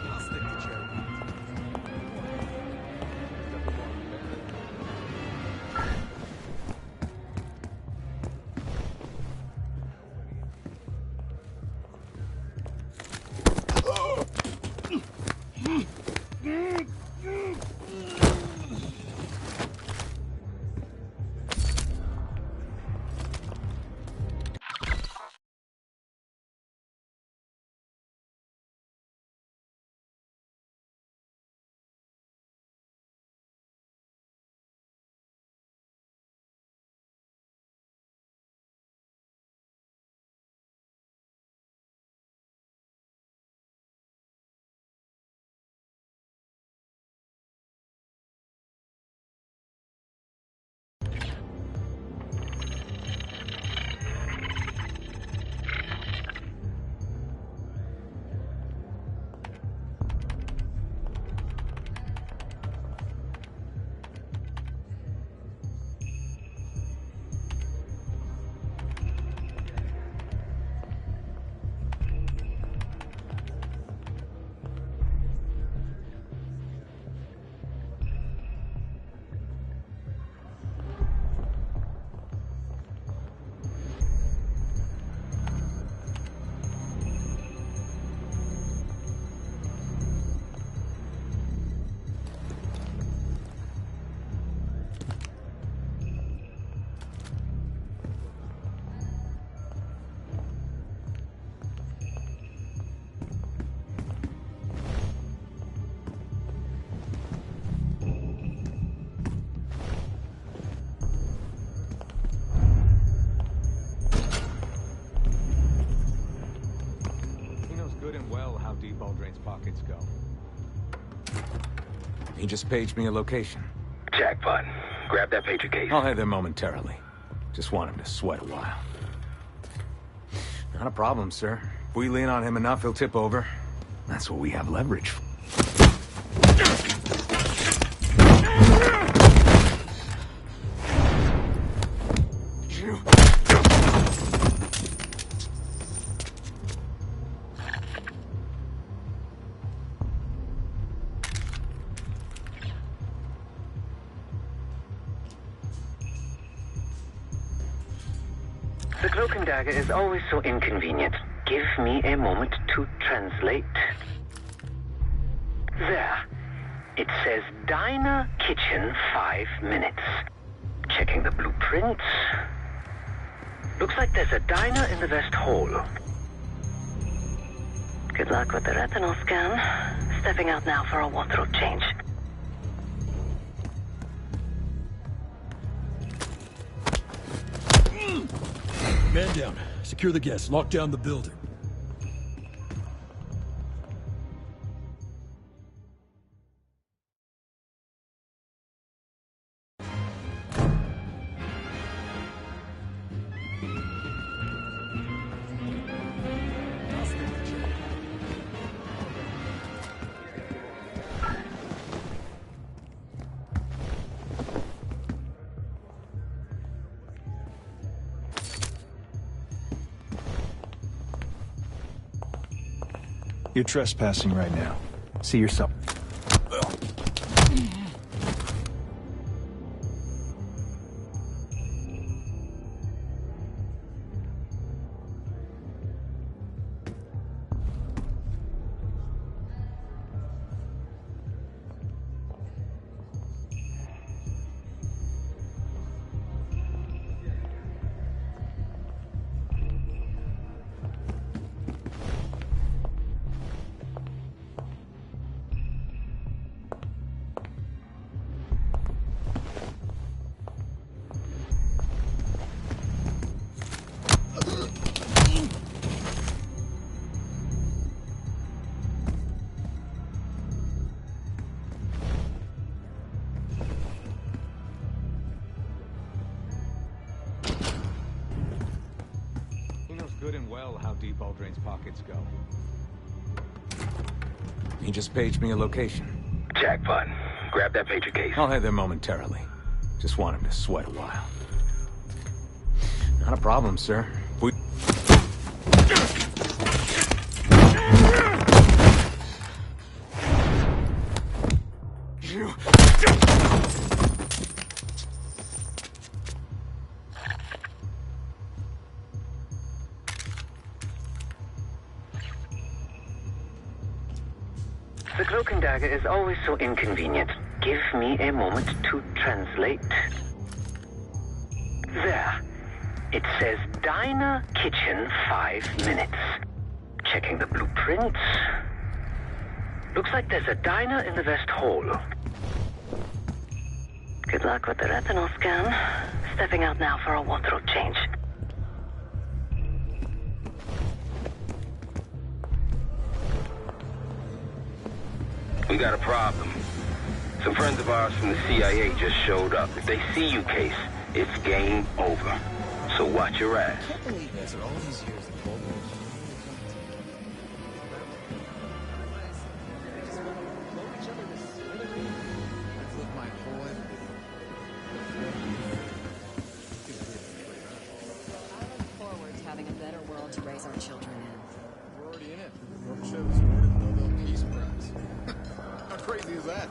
I'll stick to Cherry. pockets go. He just paged me a location. Jackpot. Grab that pager case. I'll head there momentarily. Just want him to sweat a while. Not a problem, sir. If we lean on him enough, he'll tip over. That's what we have leverage for. The cloak and dagger is always so inconvenient. Give me a moment to translate. There. It says Diner Kitchen 5 minutes. Checking the blueprints. Looks like there's a diner in the West Hall. Good luck with the retinal scan. Stepping out now for a wardrobe change. Man down. Secure the guests. Lock down the building. You're trespassing right now. See yourself. Good and well how deep Aldrain's pockets go. He just paged me a location. Jackpot. Grab that pager case. I'll head there momentarily. Just want him to sweat a while. Not a problem, sir. We... The cloak and dagger is always so inconvenient. Give me a moment to translate. There. It says diner, kitchen, 5 minutes. Checking the blueprints. Looks like there's a diner in the west hall. Good luck with the retinal scan. Stepping out now for a wardrobe change. We got a problem. Some friends of ours from the CIA just showed up. If they see you, Case, it's game over. So watch your ass. I can't believe this. All these years of bullshit. To raise our children in. We're already in it. Gorbachev's awarded the Nobel Peace Prize. How crazy is that?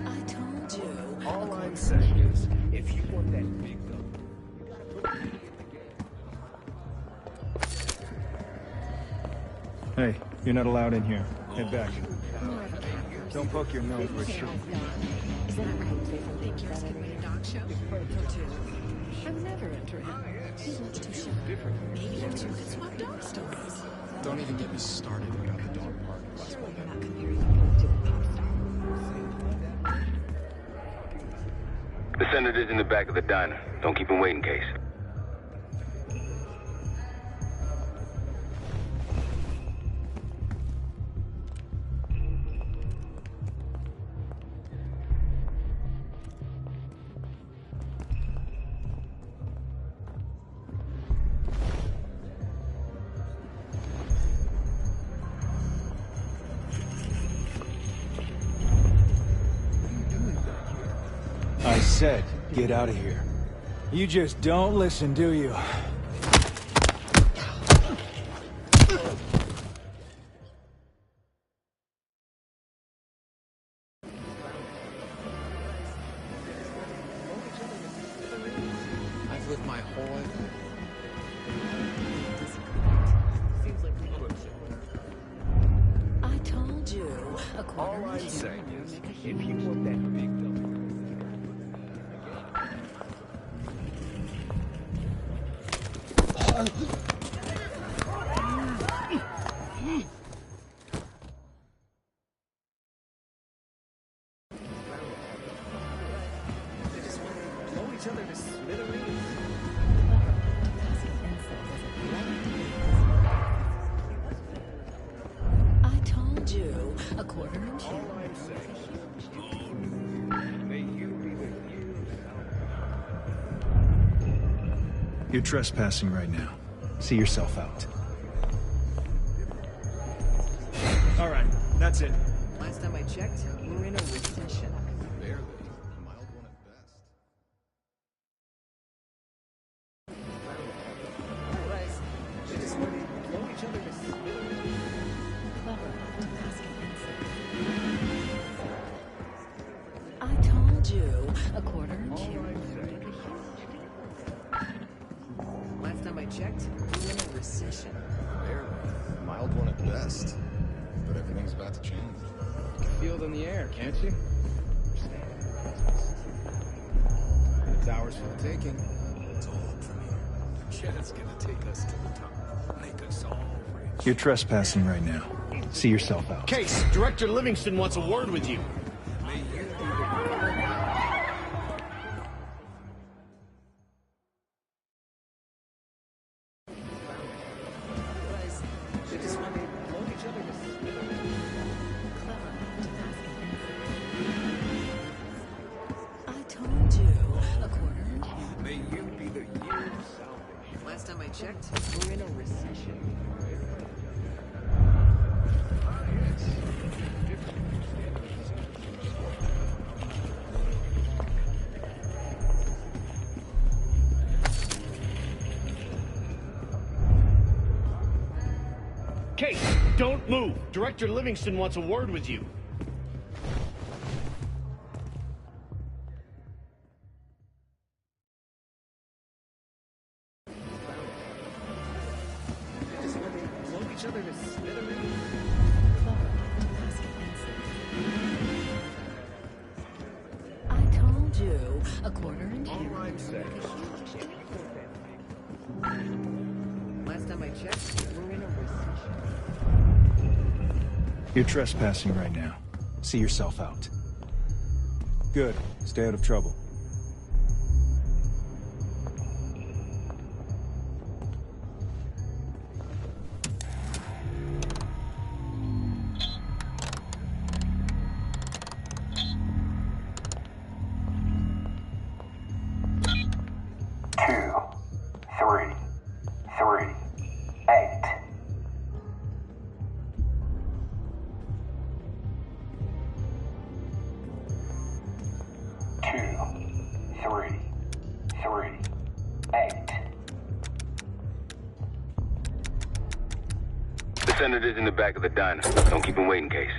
I told you. All I'm saying is, if you want that big gun, Hey, you're not allowed in here. Head back. Don't poke your nose where it shouldn't. Is that right? They think you're getting me a dog show? I'm never entering. He looks too shy. Maybe you two could swap dog stories. Don't even get me started about the dog park. Surely you're not comparing me to a pop star. The senator's in the back of the diner. Don't keep him waiting, Case. I said, get out of here. You just don't listen, do you? I've lived my whole life. I told you. A quarter All I'm inch saying will is, make a if huge you want that big gun, blow each other to smithereens. I told you. A quarter inch. All I'm saying is, may you be the you. You're trespassing right now. See yourself out. All right, that's it. Last time I checked, we're in a recession. Barely. A mild one at best. Alright. They just want to blow each other to smithereens. I told you. A quarter inch here. Last time I checked, we're in a recession. Barely. A mild one at best. But everything's about to change. You can feel it in the air, can't you? It's ours for the taking. It's all up from here. Jed's gonna take us to the top. Make us all rich. You're trespassing right now. See yourself out. Case, Director Livingston wants a word with you. They just want to blow each other to smithereens. I told you. A quarter inch here. May you be the year of salvation. Last time I checked, we're in a recession. Case, don't move. Director Livingston wants a word with you. They just want to blow each other to smithereens. I told you. A quarter inch here. Last time I checked, we're in a recession. You're trespassing right now. See yourself out. Good. Stay out of trouble. The senator's in the back of the diner. Don't keep him waiting, Case.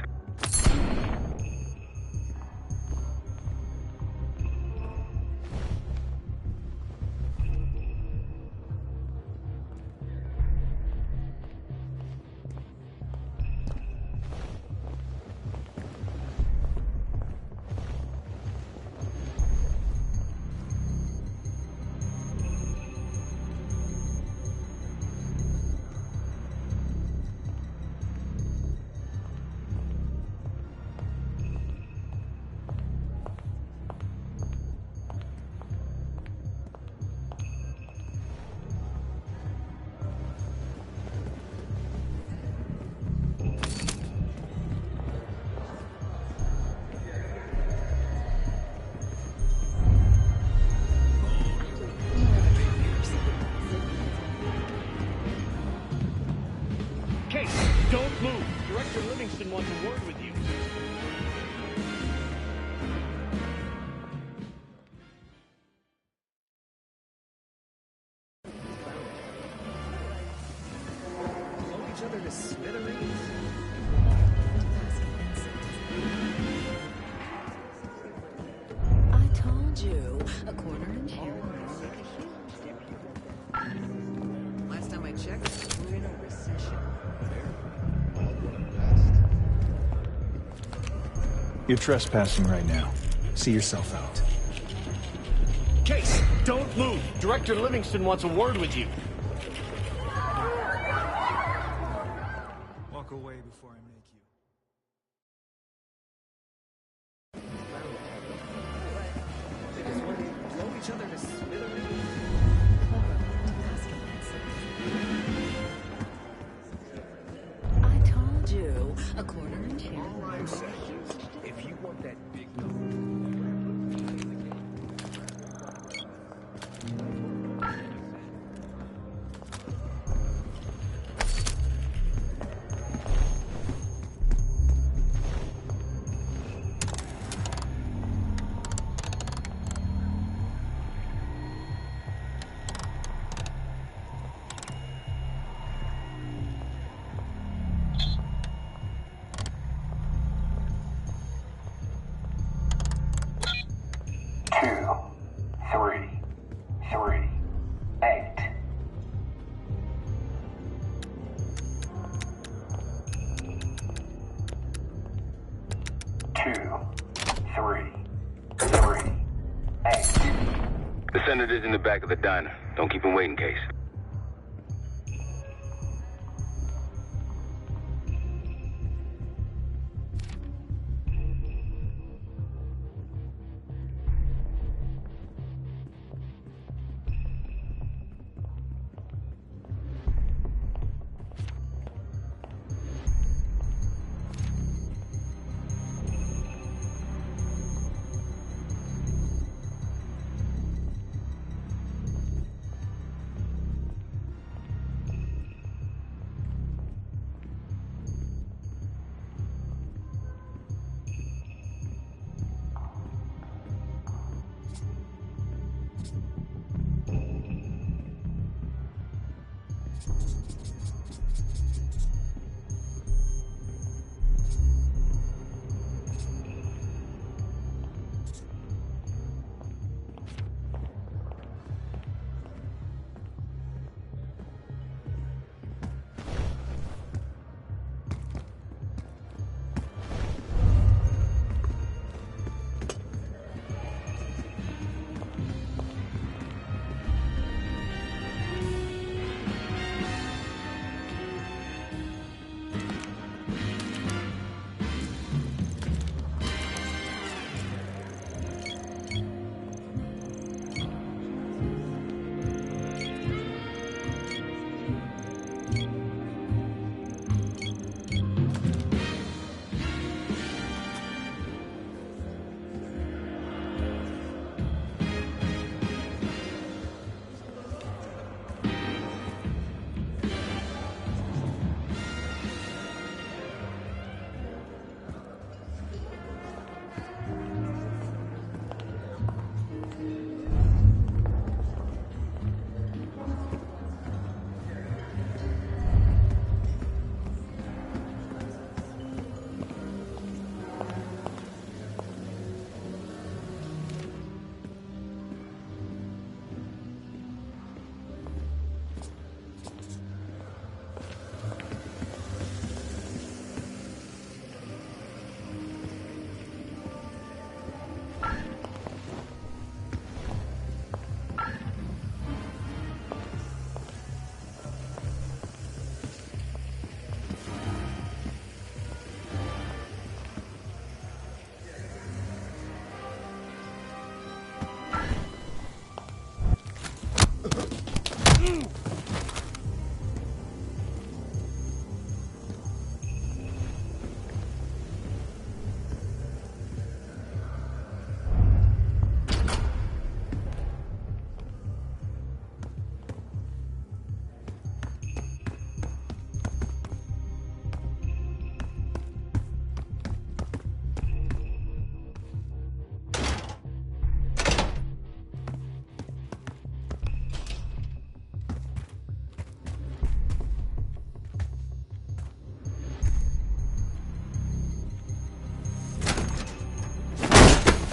Case, don't move. Director Livingston wants a word with you. Blow each other to smithereens. I told you. A quarter inch here. Last time I checked, we're in a recession. You're trespassing right now. See yourself out. Case, don't move. Director Livingston wants a word with you. Walk away before I make you. They just want to blow each other to smithereens. I told you. A quarter inch here. If you want that big Senator's in the back of the diner. Don't keep him waiting, Case.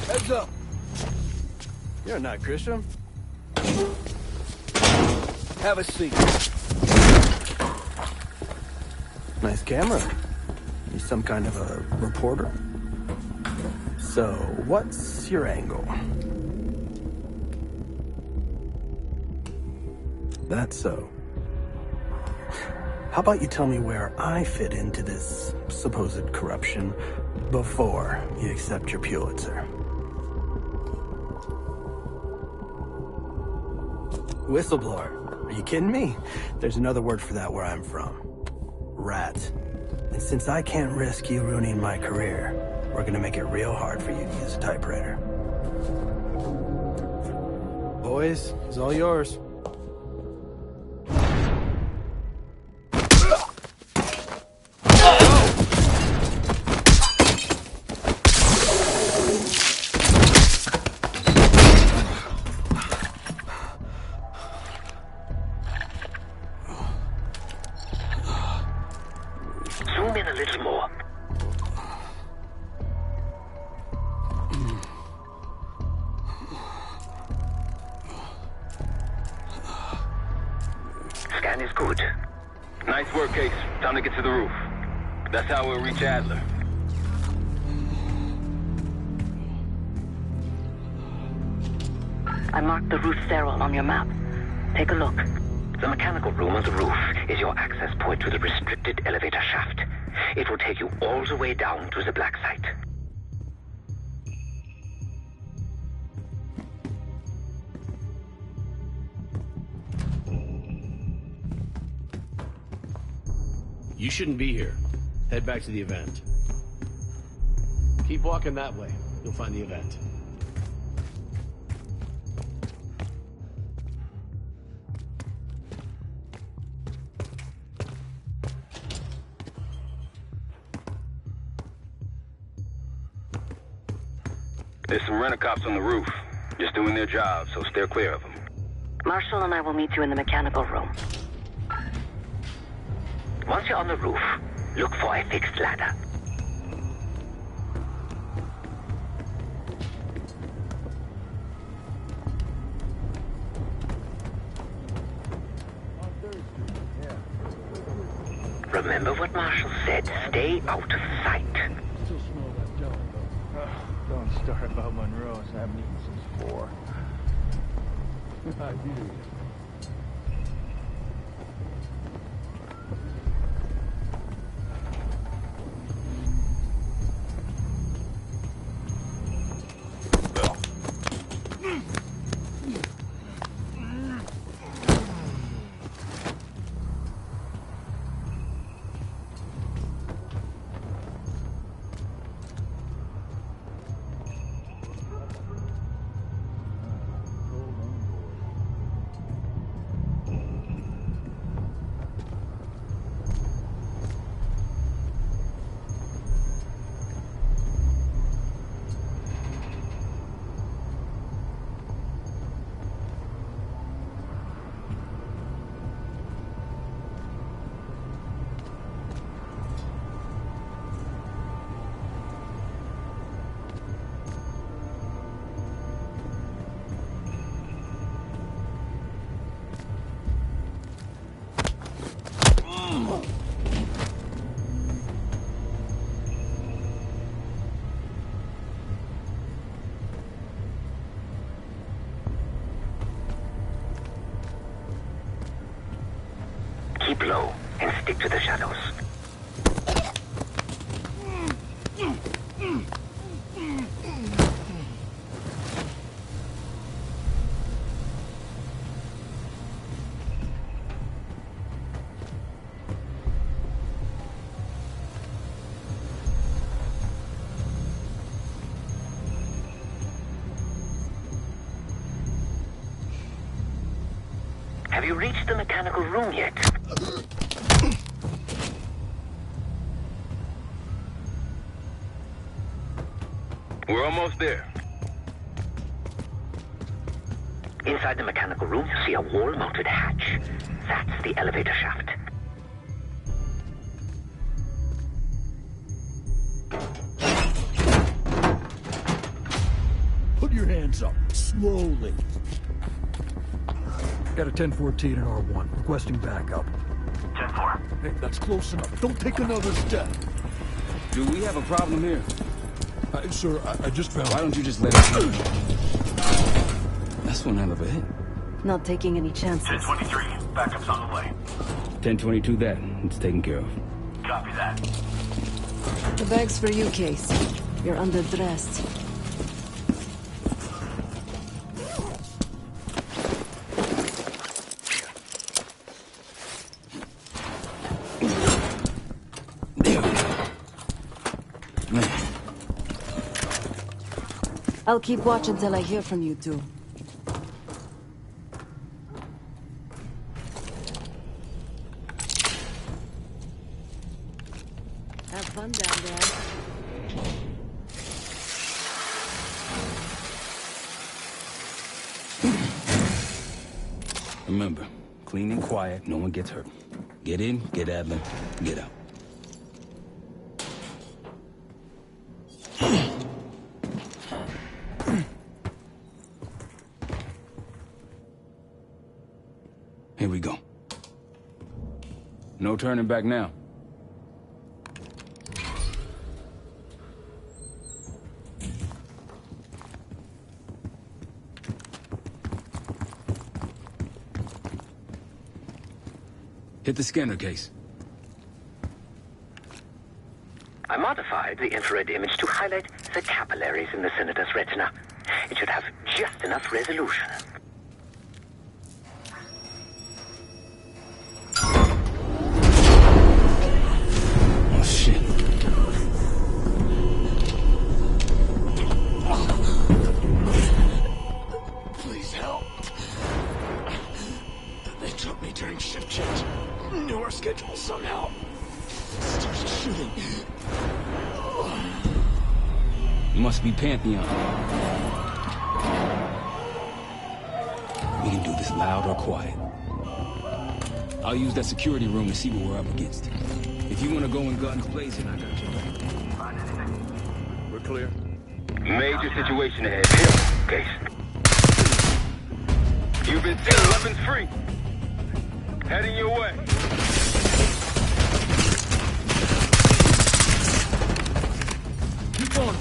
Heads up. You're not Grisham. Have a seat. Nice camera. You some kind of a reporter? So, what's your angle? That's so. How about you tell me where I fit into this supposed corruption before you accept your Pulitzer? Whistleblower. Are you kidding me? There's another word for that where I'm from. Rat. And since I can't risk you ruining my career, we're gonna make it real hard for you to use a typewriter. Boys, it's all yours. Zoom in a little more. Scan is good. Nice work, Case. Time to get to the roof. That's how we'll reach Adler. I marked the roof stairwell on your map. Take a look. The mechanical room on the roof is your access point to the restricted elevator shaft. It will take you all the way down to the black site. You shouldn't be here. Head back to the event. Keep walking that way. You'll find the event. There's some rent-a-cops on the roof. Just doing their job, so steer clear of them. Marshall and I will meet you in the mechanical room. Once you're on the roof, look for a fixed ladder. Remember what Marshall said. Stay out of sight. Still smell that dough, though. Don't start about Monroe's. I haven't eaten since 4. I hear you. Keep low and stick to the shadows. Have you reached the mechanical room yet? We're almost there. Inside the mechanical room, you see a wall-mounted hatch. That's the elevator shaft. Put your hands up, slowly. Got a 1014 and R1, requesting backup. 10-4. Hey, that's close enough. Don't take another step. Do we have a problem here? Sir, I just found... Why don't you just let us know? That's one hell of a hit. Not taking any chances. 1023. Backup's on the way. 1022 that. It's taken care of. Copy that. The bag's for you, Case. You're underdressed. I'll keep watch until I hear from you two. Have fun down there. Remember, clean and quiet, no one gets hurt. Get in, get admin, get out. Here we go. No turning back now. Hit the scanner case. I modified the infrared image to highlight the capillaries in the senator's retina. It should have just enough resolution. Oh, shit. Please help. They took me during shift change. Knew our schedule somehow. Starts shooting. Must be Pantheon. We can do this loud or quiet. I'll use that security room to see what we're up against. If you want to go in guns blazing, I got your back. We're clear. Major situation ahead. Here, Case. You've been seen weapons free. Heading your way. Keep on.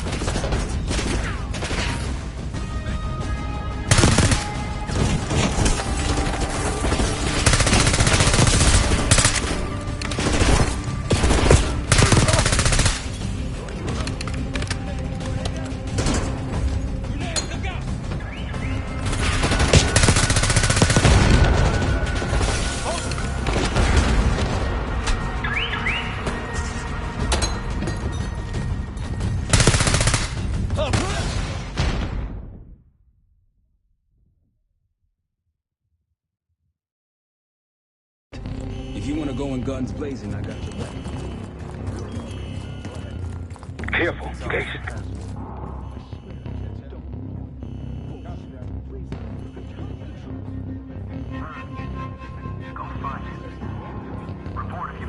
If you want to go in guns blazing, I got your back. Careful, Case.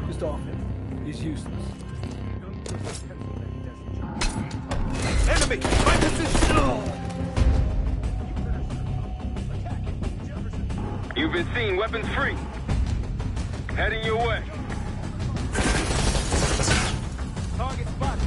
Just off him. He's useless. Enemy! My position! You've been seen weapons free. Heading your way. Target spotted.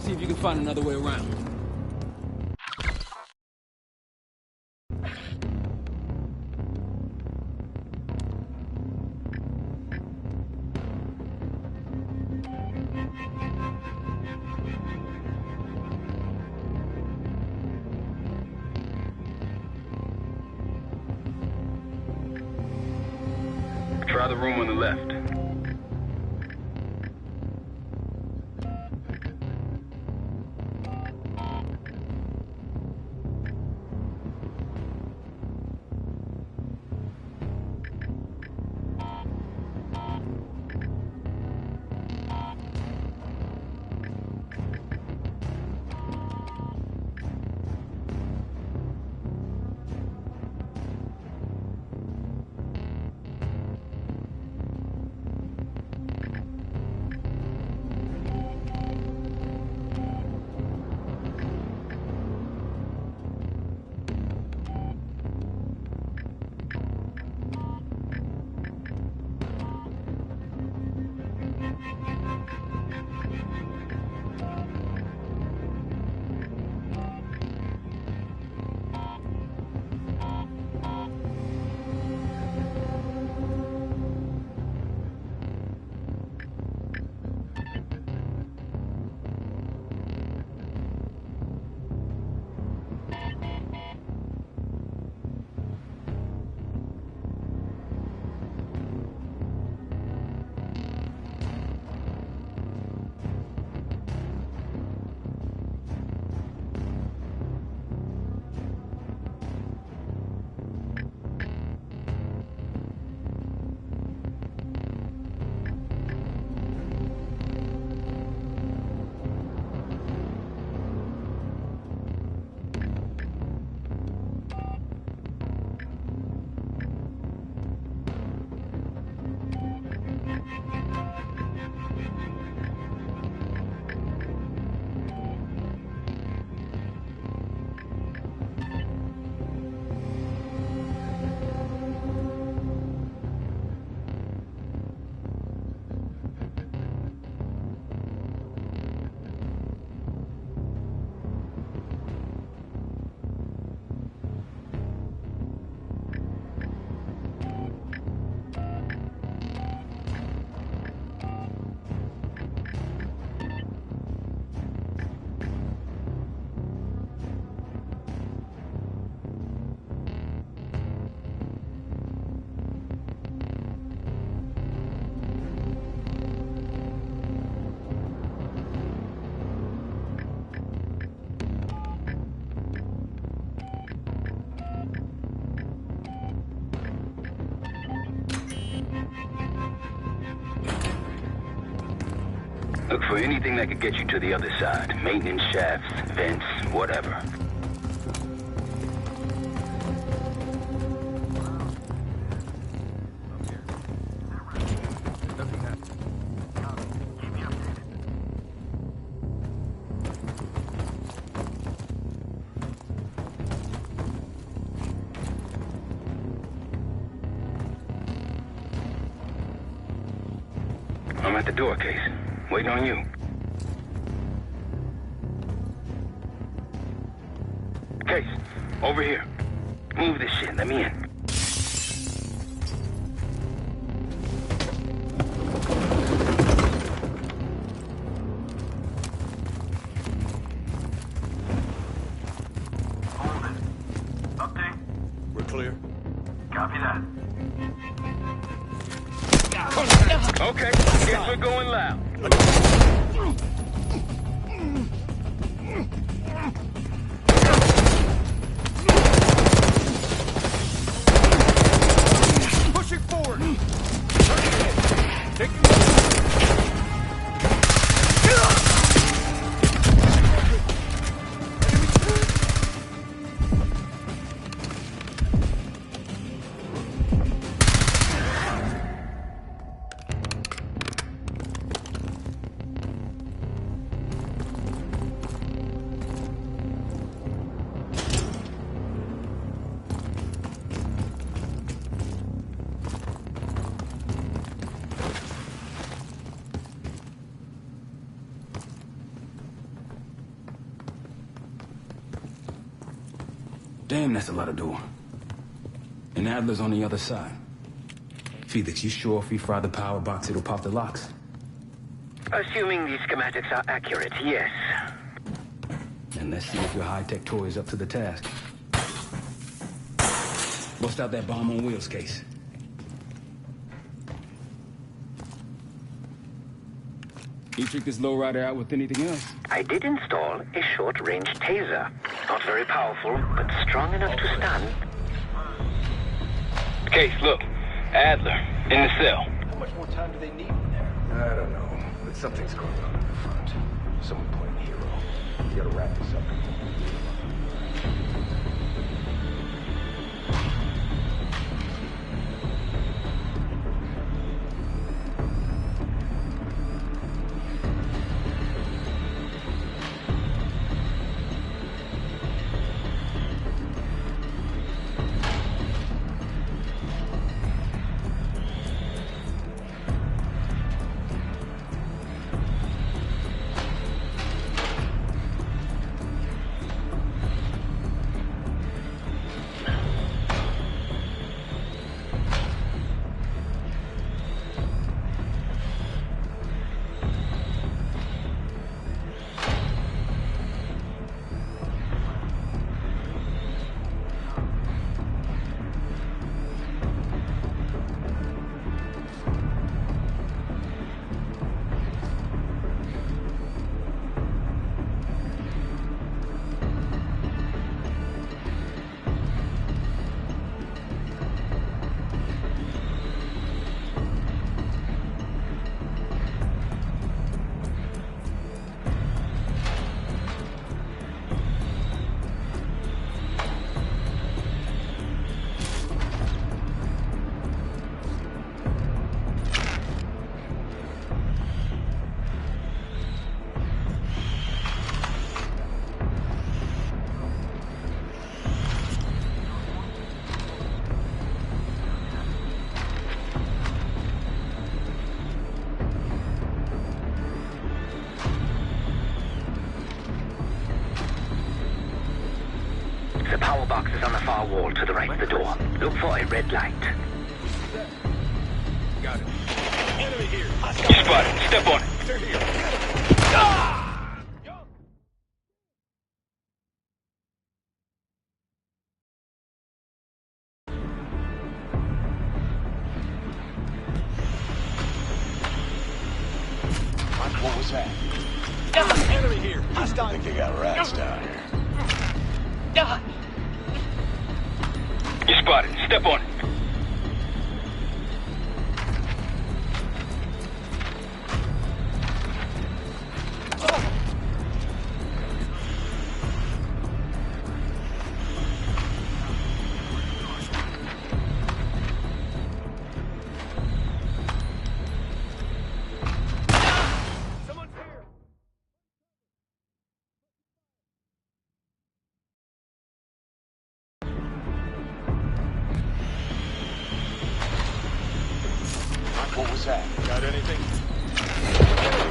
See if you can find another way around. Try the room on the left. Look for anything that could get you to the other side. Maintenance shafts, vents, whatever. I'm at the door, Case. Waiting on you. Case, over here. Move this shit, let me in. Hold it. Update. We're clear. Copy that. Okay, guess we're going loud. Pushing forward. Take Damn, that's a lot of door. And Adler's on the other side. Felix, you sure if we fry the power box, it'll pop the locks? Assuming these schematics are accurate, yes. And let's see if your high-tech toy is up to the task. Bust out that bomb on wheels, Case. You trick this lowrider out with anything else? I did install a short-range taser. Not very powerful, but strong enough to stun. Case, look. Adler, in the cell. How much more time do they need in there? I don't know, but something's going on in the front. Someone playing hero. You gotta wrap this up. The power box is on the far wall to the right of the door. Look for a red light. Got it. Enemy here. You spotted. Step on it. They're here. What was that? Enemy here. I think they got rats down here. You spotted. Step on it. What was that? Got anything?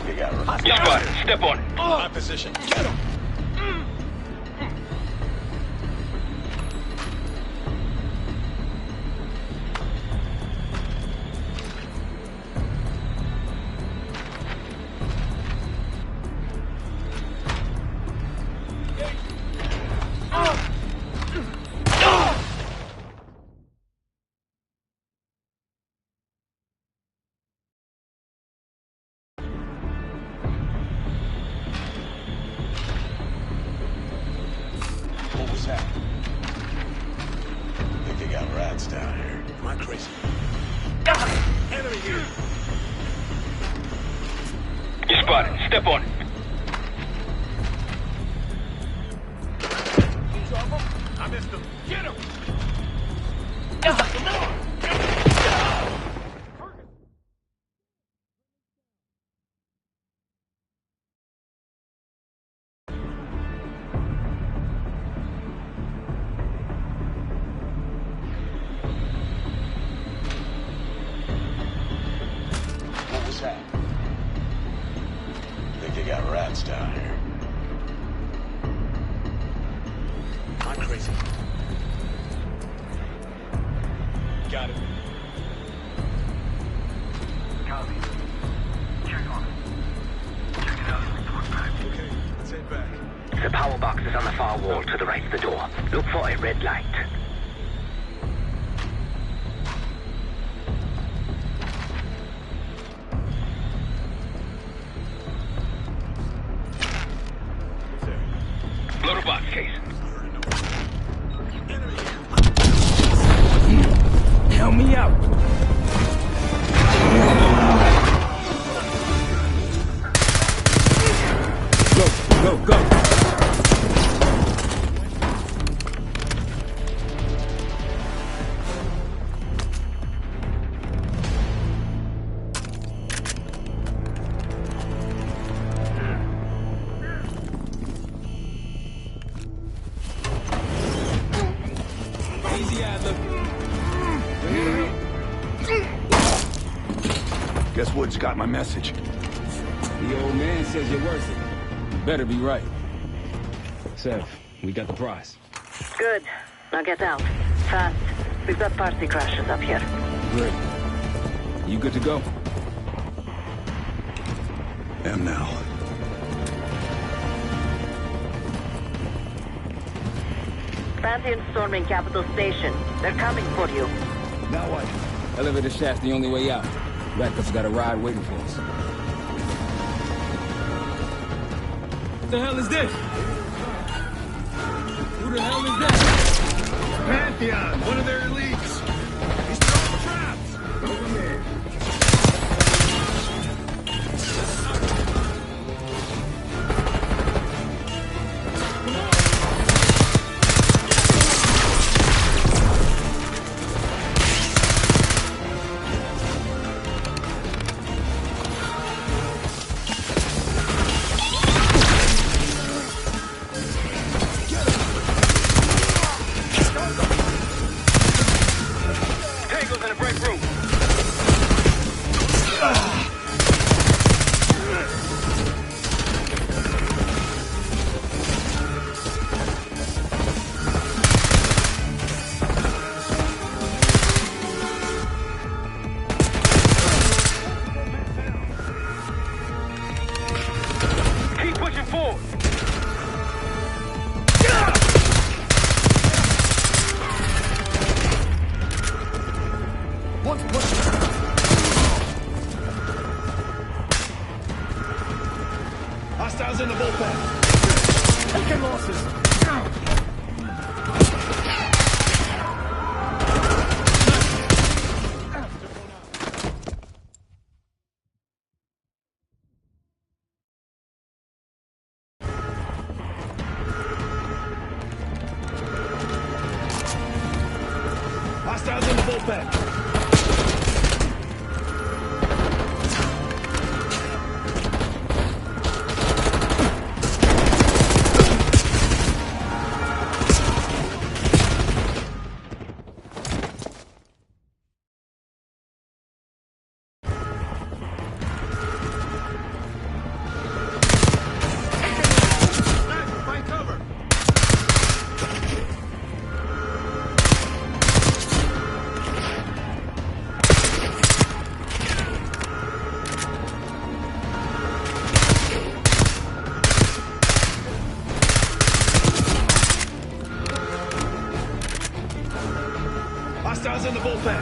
They got rats. You spotted. Step on it. My position. Get him. What was that? I think they got rats down here. Am I crazy? Enemy here. You spotted. Step on it. I missed him. Get him. What was that? I think they got rats down here. Am I crazy? Got it. Copy. Check on it. Check it out and report back. Okay, let's head back. The power box is on the far wall to the right of the door. Look for a red light. Guess Wood's got my message. The old man says you're worth it. You better be right. Sev, we got the prize. Good. Now get out. Fast. We've got party crashes up here. Great. You good to go? Am now. Pantheon storming Capital Station. They're coming for you. Now what? Elevator shaft's the only way out. Ratkop's got a ride waiting for us. What the hell is this? Who the hell is that? Pantheon, one of their elites. He's throwing traps. Over here. Hostiles in the bullpen. Taking losses. Hostiles in the bullpen. Hostiles in the bullpen.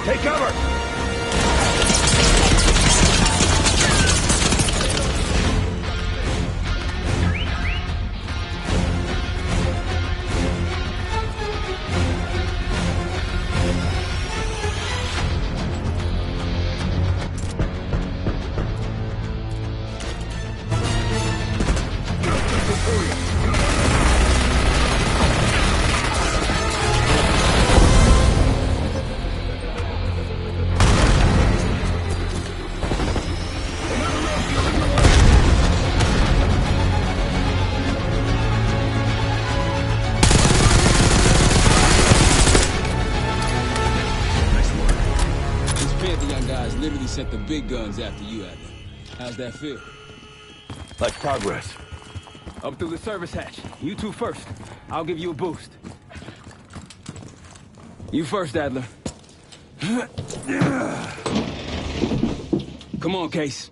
Take cover! Literally sent the big guns after you, Adler. How's that feel? Like progress. Up through the service hatch. You two first. I'll give you a boost. You first, Adler. Come on, Case.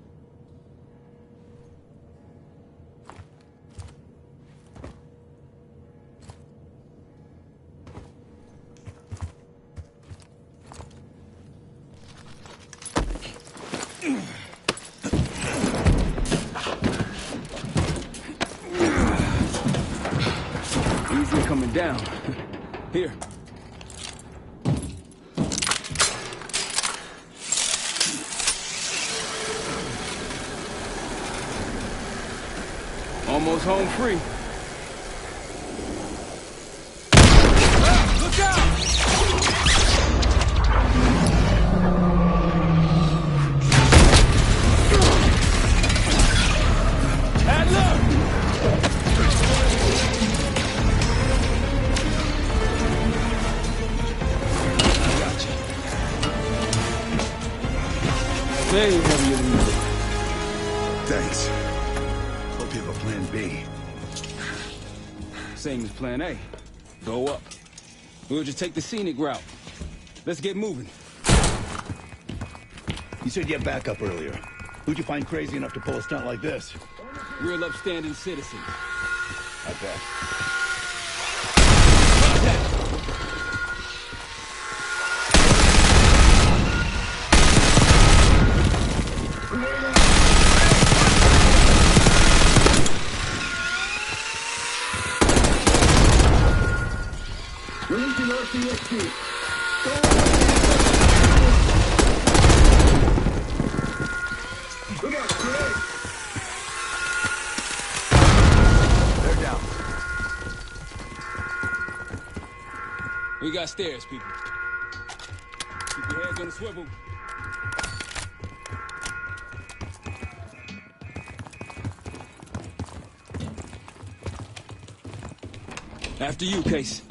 Easily coming down. Here. Almost home free. Look out! Way heavier than you. Thanks. Hope you have a plan B. Same as plan A. Go up. We'll just take the scenic route. Let's get moving. You said you had backup earlier. Who'd you find crazy enough to pull a stunt like this? Real upstanding citizens. I bet. Releasing RCXD. Look out, grenade! They're down. We got stairs, people. Keep your heads on the swivel. After you, Case.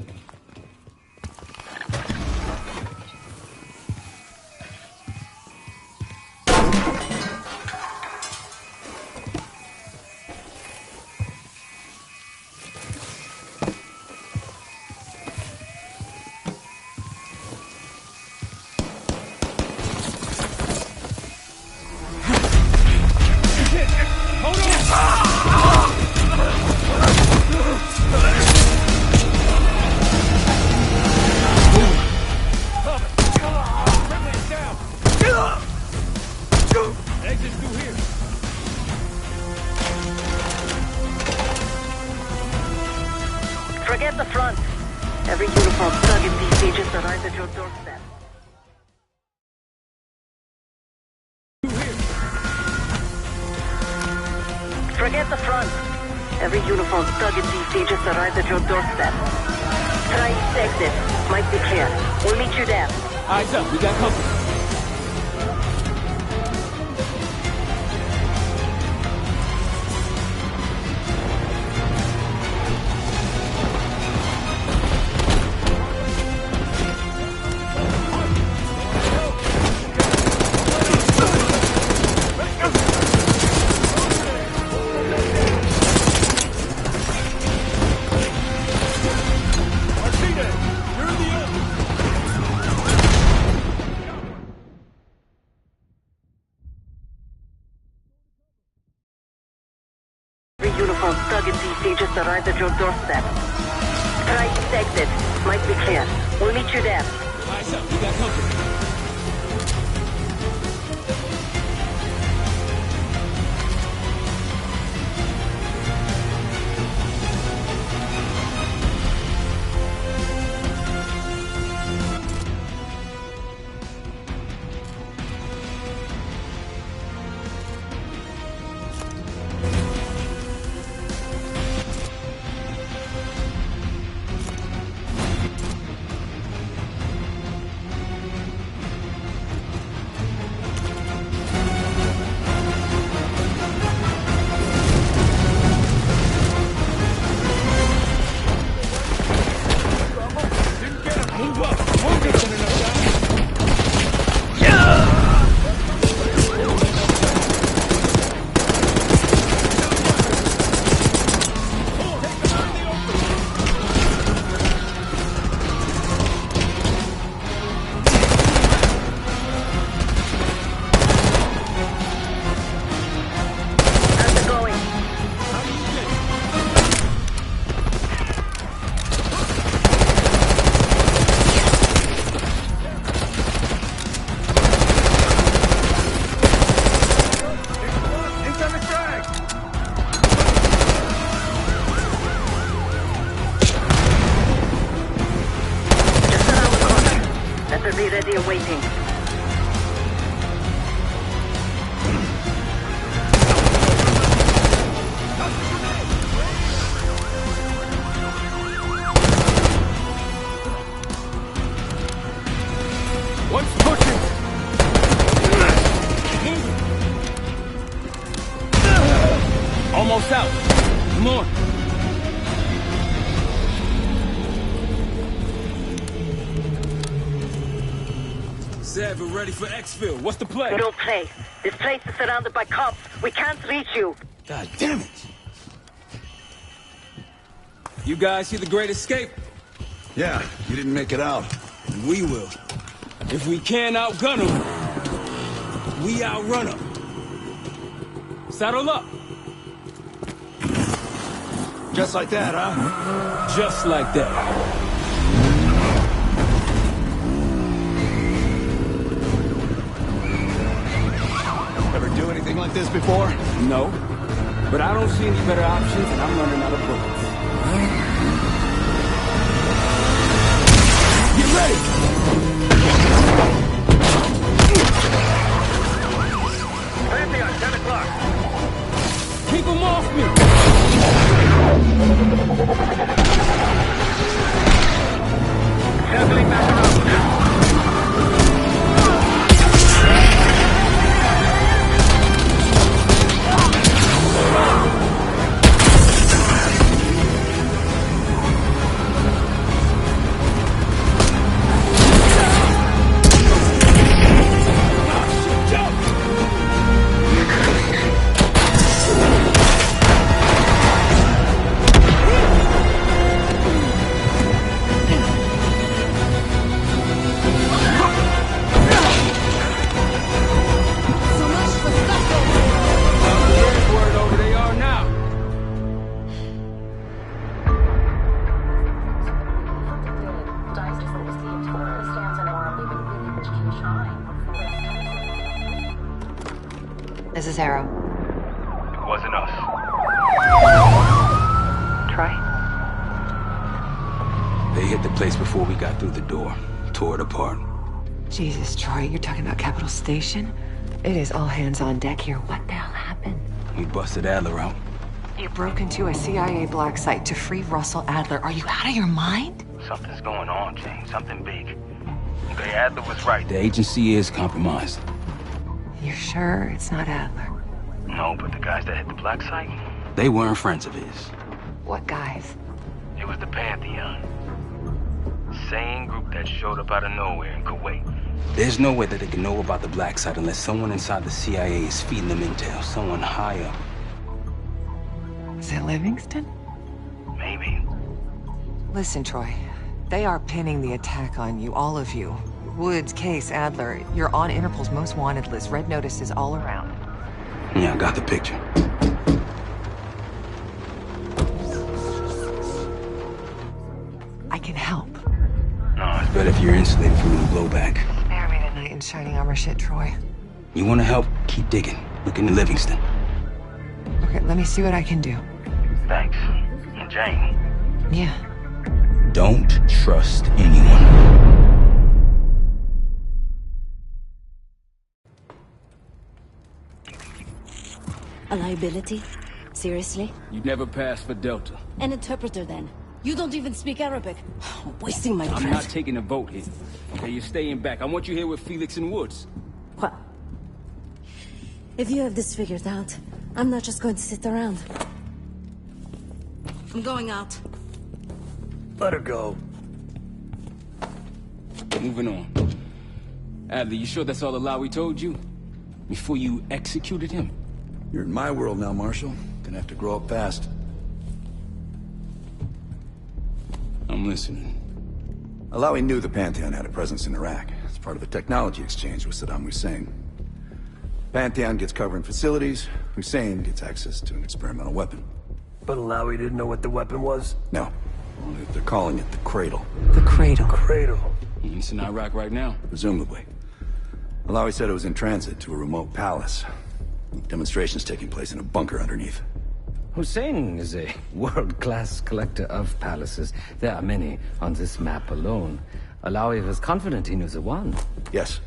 Forget the front. Every uniform thug in these stages arrives at your doorstep. Forget the front. Every uniform thug in these stages arrives at your doorstep. Try each exit. Might be clear. We'll meet you there. Eyes up. We got company. Uniform thug in these stages arrives at your doorstep. Try each exit. Might be clear. We'll meet you there. Eyes up. We got company. Move up! Move it! Be ready and waiting. One's pushing! Almost out. Come on. Zed, we're ready for exfil. What's the play? No play. This place is surrounded by cops. We can't reach you. God damn it! You guys see the Great Escape? Yeah, you didn't make it out. And we will. If we can't outgun them, we outrun them. Saddle up. Just like that, huh? Just like that. Do anything like this before? No. But I don't see any better options, and I'm running out of bullets. Get ready! Pantheon, 10 o'clock. Keep them off me! Circling back around. This is Arrow. It wasn't us. Troy? They hit the place before we got through the door. Tore it apart. Jesus, Troy, you're talking about Capital Station? It is all hands on deck here. What the hell happened? We busted Adler out. You broke into a CIA black site to free Russell Adler. Are you out of your mind? Something's going on, Jane. Something big. Okay, Adler was right. The agency is compromised. You're sure it's not Adler? No, but the guys that hit the black site? They weren't friends of his. What guys? It was the Pantheon. Same group that showed up out of nowhere in Kuwait. There's no way that they can know about the black site unless someone inside the CIA is feeding them intel. Someone high up. Is it Livingston? Maybe. Listen, Troy. They are pinning the attack on you, all of you. Woods, Case, Adler. You're on Interpol's most wanted list. Red notices all around. Yeah, I got the picture. I can help. No, it's better if you're insulated from any blowback. Spare me tonight in shining armor shit, Troy. You want to help? Keep digging. Look into Livingston. Okay, let me see what I can do. Thanks. And Jane. Yeah. Don't trust anyone. A liability? Seriously? You never passed for Delta. An interpreter then. You don't even speak Arabic. Wasting my breath. I'm not taking a vote here. Okay, you're staying back. I want you here with Felix and Woods. What? If you have this figured out, I'm not just going to sit around. I'm going out. Let her go. moving on. Adler, you sure that's all the lie we told you? Before you executed him? You're in my world now, Marshal. Gonna have to grow up fast. I'm listening. Alawi knew the Pantheon had a presence in Iraq. It's part of a technology exchange with Saddam Hussein. Pantheon gets covering facilities. Hussein gets access to an experimental weapon. But Alawi didn't know what the weapon was? No. They're calling it the Cradle. The Cradle. Cradle. It's in Iraq right now. Presumably. Alawi said it was in transit to a remote palace. Demonstrations taking place in a bunker underneath. Hussein is a world-class collector of palaces. There are many on this map alone. Alawi was confident he knew the one. Yes.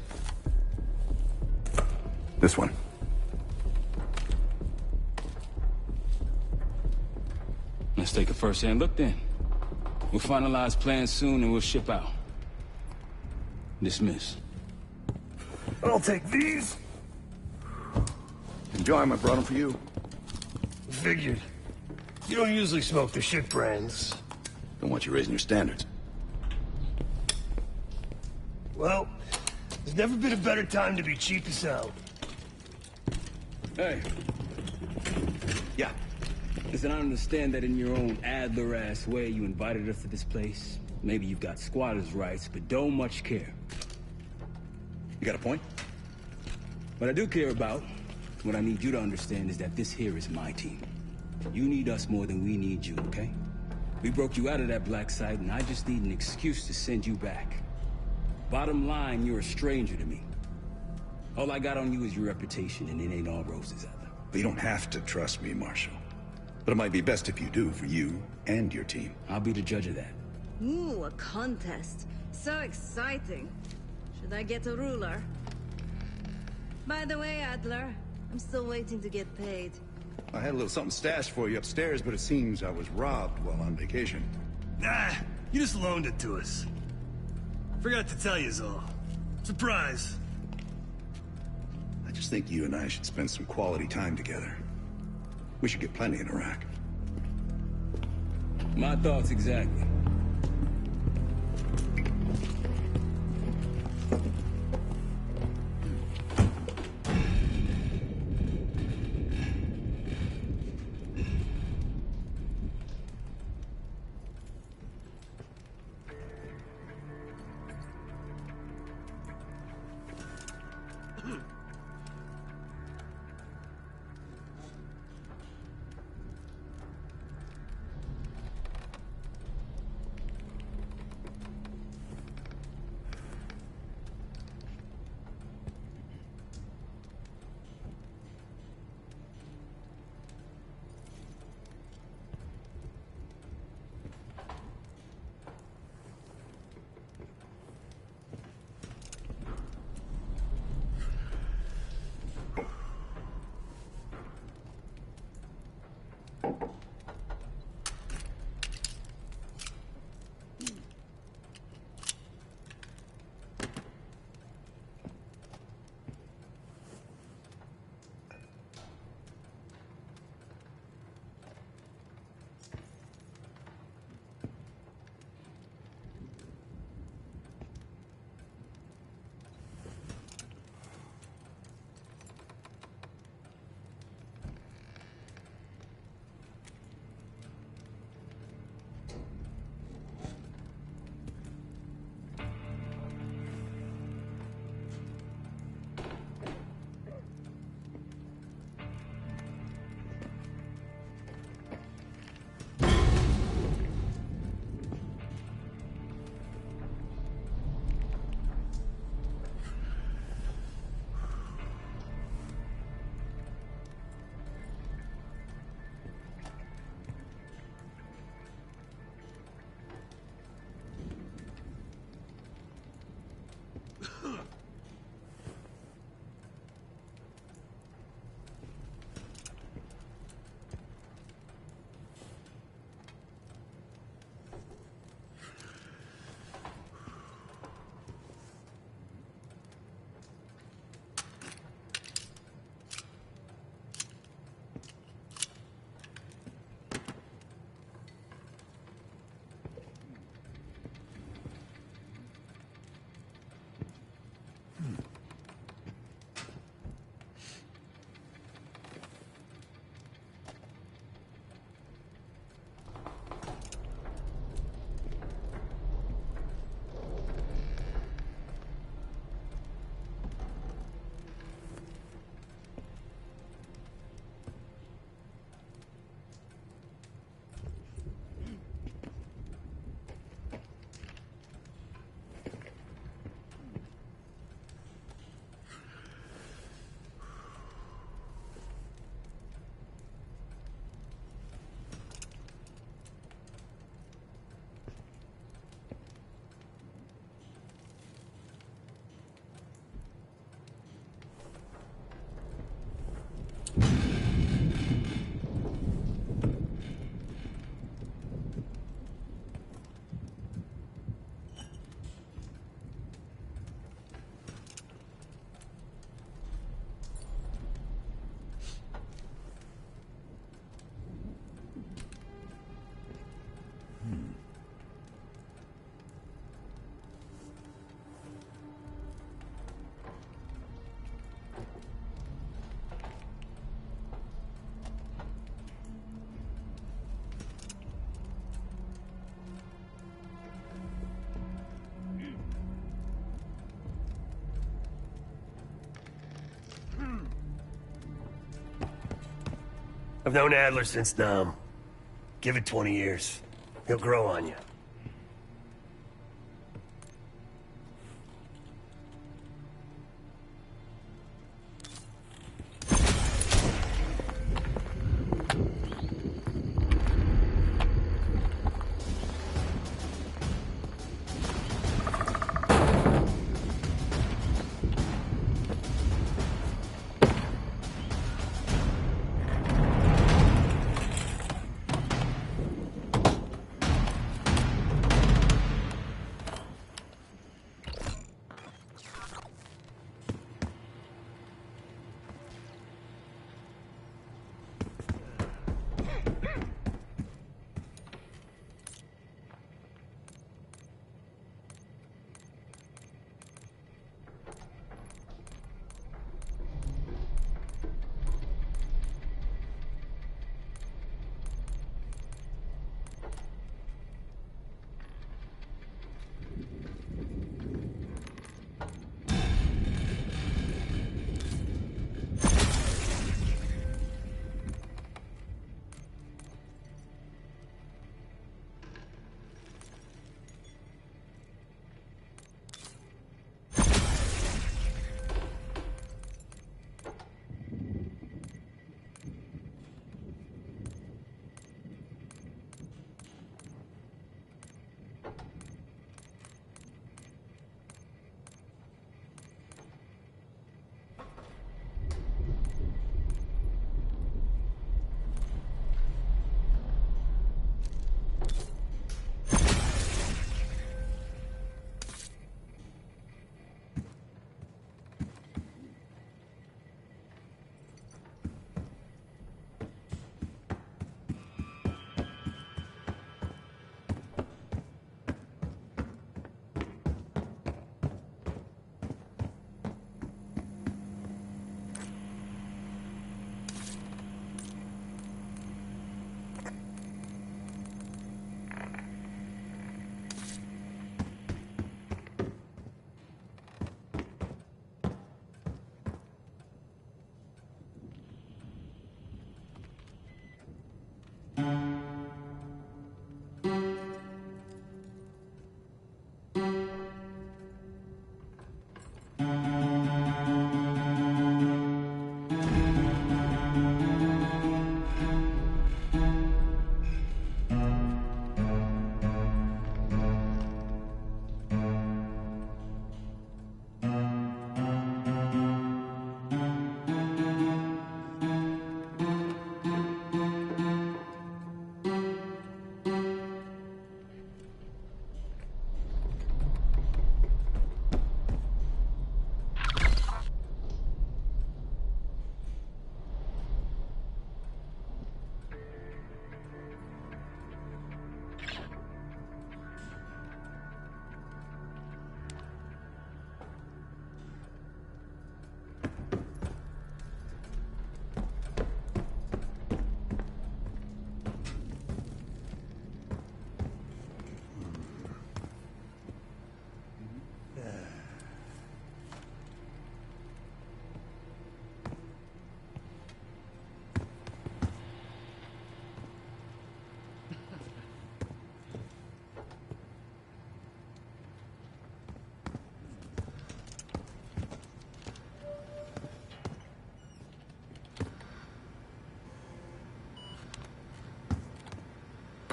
This one. Let's take a first-hand look then. We'll finalize plans soon and we'll ship out. Dismiss. I'll take these. Enjoy them, I brought them for you. Figured. You don't usually smoke the shit brands. Don't want you raising your standards. Well, there's never been a better time to be cheap as hell. Hey. Yeah. Listen, I understand that in your own Adler-ass way you invited us to this place. Maybe you've got squatters' rights, but don't much care. You got a point? What I do care about, what I need you to understand is that this here is my team. You need us more than we need you, okay? We broke you out of that black site, and I just need an excuse to send you back. Bottom line, you're a stranger to me. All I got on you is your reputation, and it ain't all roses out there. But you don't have to trust me, Marshal. But it might be best if you do, for you and your team. I'll be the judge of that. Ooh, a contest. So exciting. Should I get a ruler? By the way, Adler, I'm still waiting to get paid. I had a little something stashed for you upstairs, but it seems I was robbed while on vacation. Nah, you just loaned it to us. Forgot to tell yous all. Surprise. I just think you and I should spend some quality time together. We should get plenty in Iraq. My thoughts exactly. I've known Adler since Nam. Give it 20 years. He'll grow on you.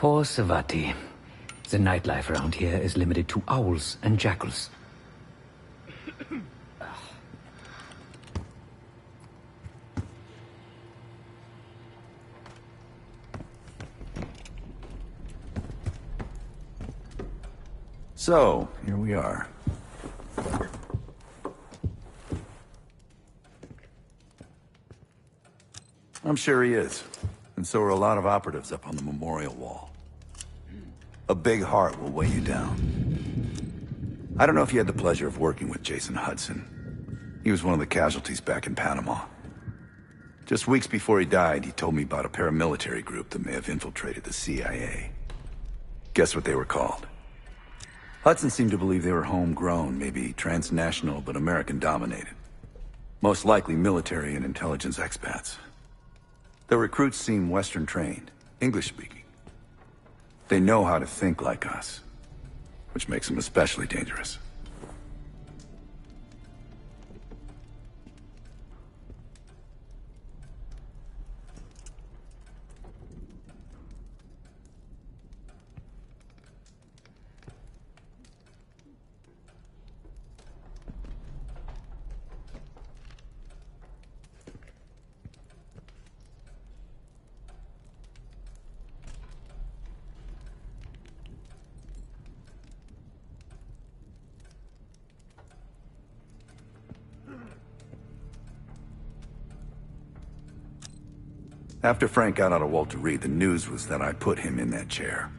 Poor Savati. The nightlife around here is limited to owls and jackals. So, here we are. I'm sure he is. And so are a lot of operatives up on the memorial wall. A big heart will weigh you down. I don't know if you had the pleasure of working with Jason Hudson. He was one of the casualties back in Panama. Just weeks before he died, he told me about a paramilitary group that may have infiltrated the CIA. Guess what they were called? Hudson seemed to believe they were homegrown, maybe transnational, but American-dominated. Most likely military and intelligence expats. The recruits seem Western trained, English speaking. They know how to think like us, which makes them especially dangerous. After Frank got out of Walter Reed, the news was that I put him in that chair.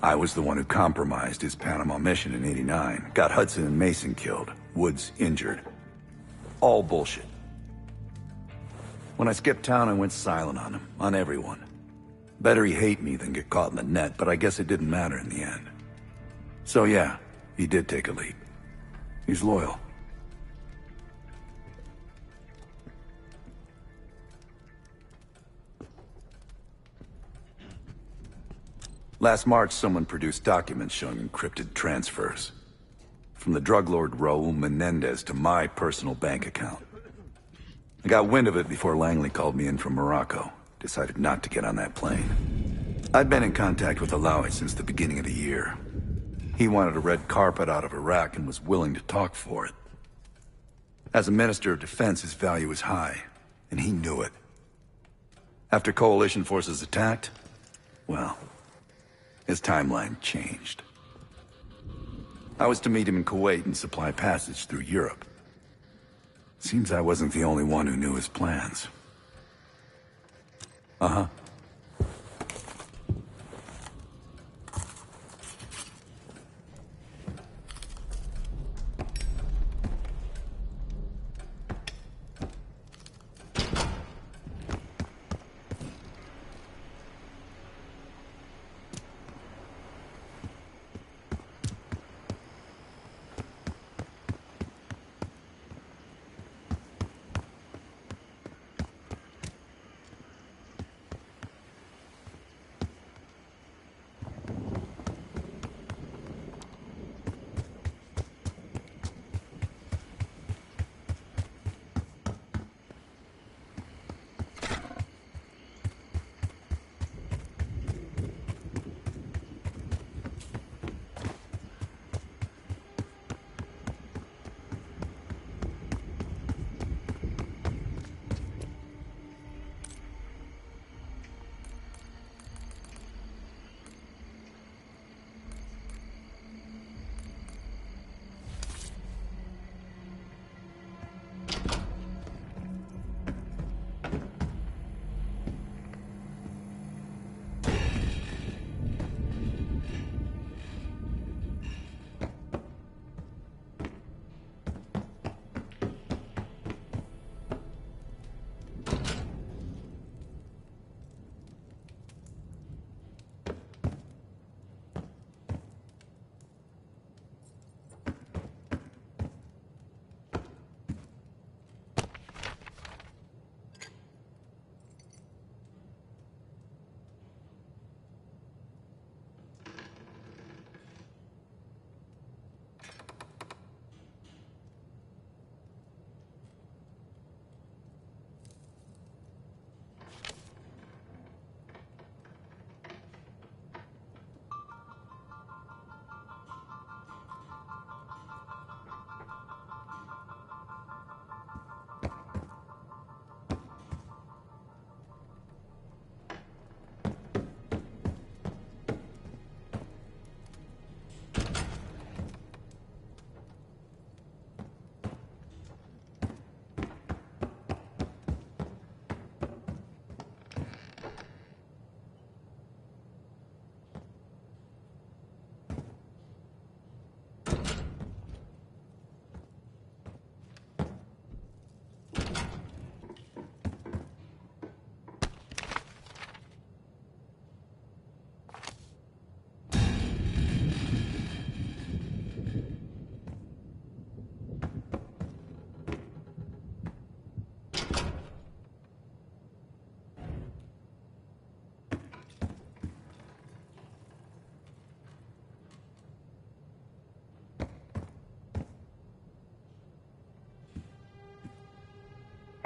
I was the one who compromised his Panama mission in '89, got Hudson and Mason killed, Woods injured. All bullshit. When I skipped town, I went silent on him, on everyone. Better he hate me than get caught in the net, but I guess it didn't matter in the end. So yeah, he did take a leap. He's loyal. Last March, someone produced documents showing encrypted transfers. From the drug lord Raul Menendez to my personal bank account. I got wind of it before Langley called me in from Morocco. Decided not to get on that plane. I'd been in contact with Alawi since the beginning of the year. He wanted a red carpet out of Iraq and was willing to talk for it. As a Minister of Defense, his value is high, and he knew it. After coalition forces attacked, well, his timeline changed. I was to meet him in Kuwait and supply passage through Europe. Seems I wasn't the only one who knew his plans. Uh-huh.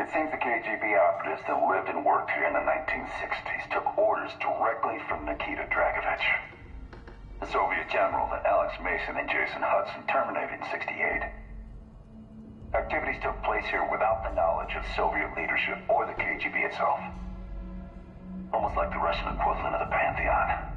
It seems the KGB operatives that lived and worked here in the 1960s took orders directly from Nikita Dragovich, the Soviet general that Alex Mason and Jason Hudson terminated in '68. Activities took place here without the knowledge of Soviet leadership or the KGB itself. Almost like the Russian equivalent of the Pantheon.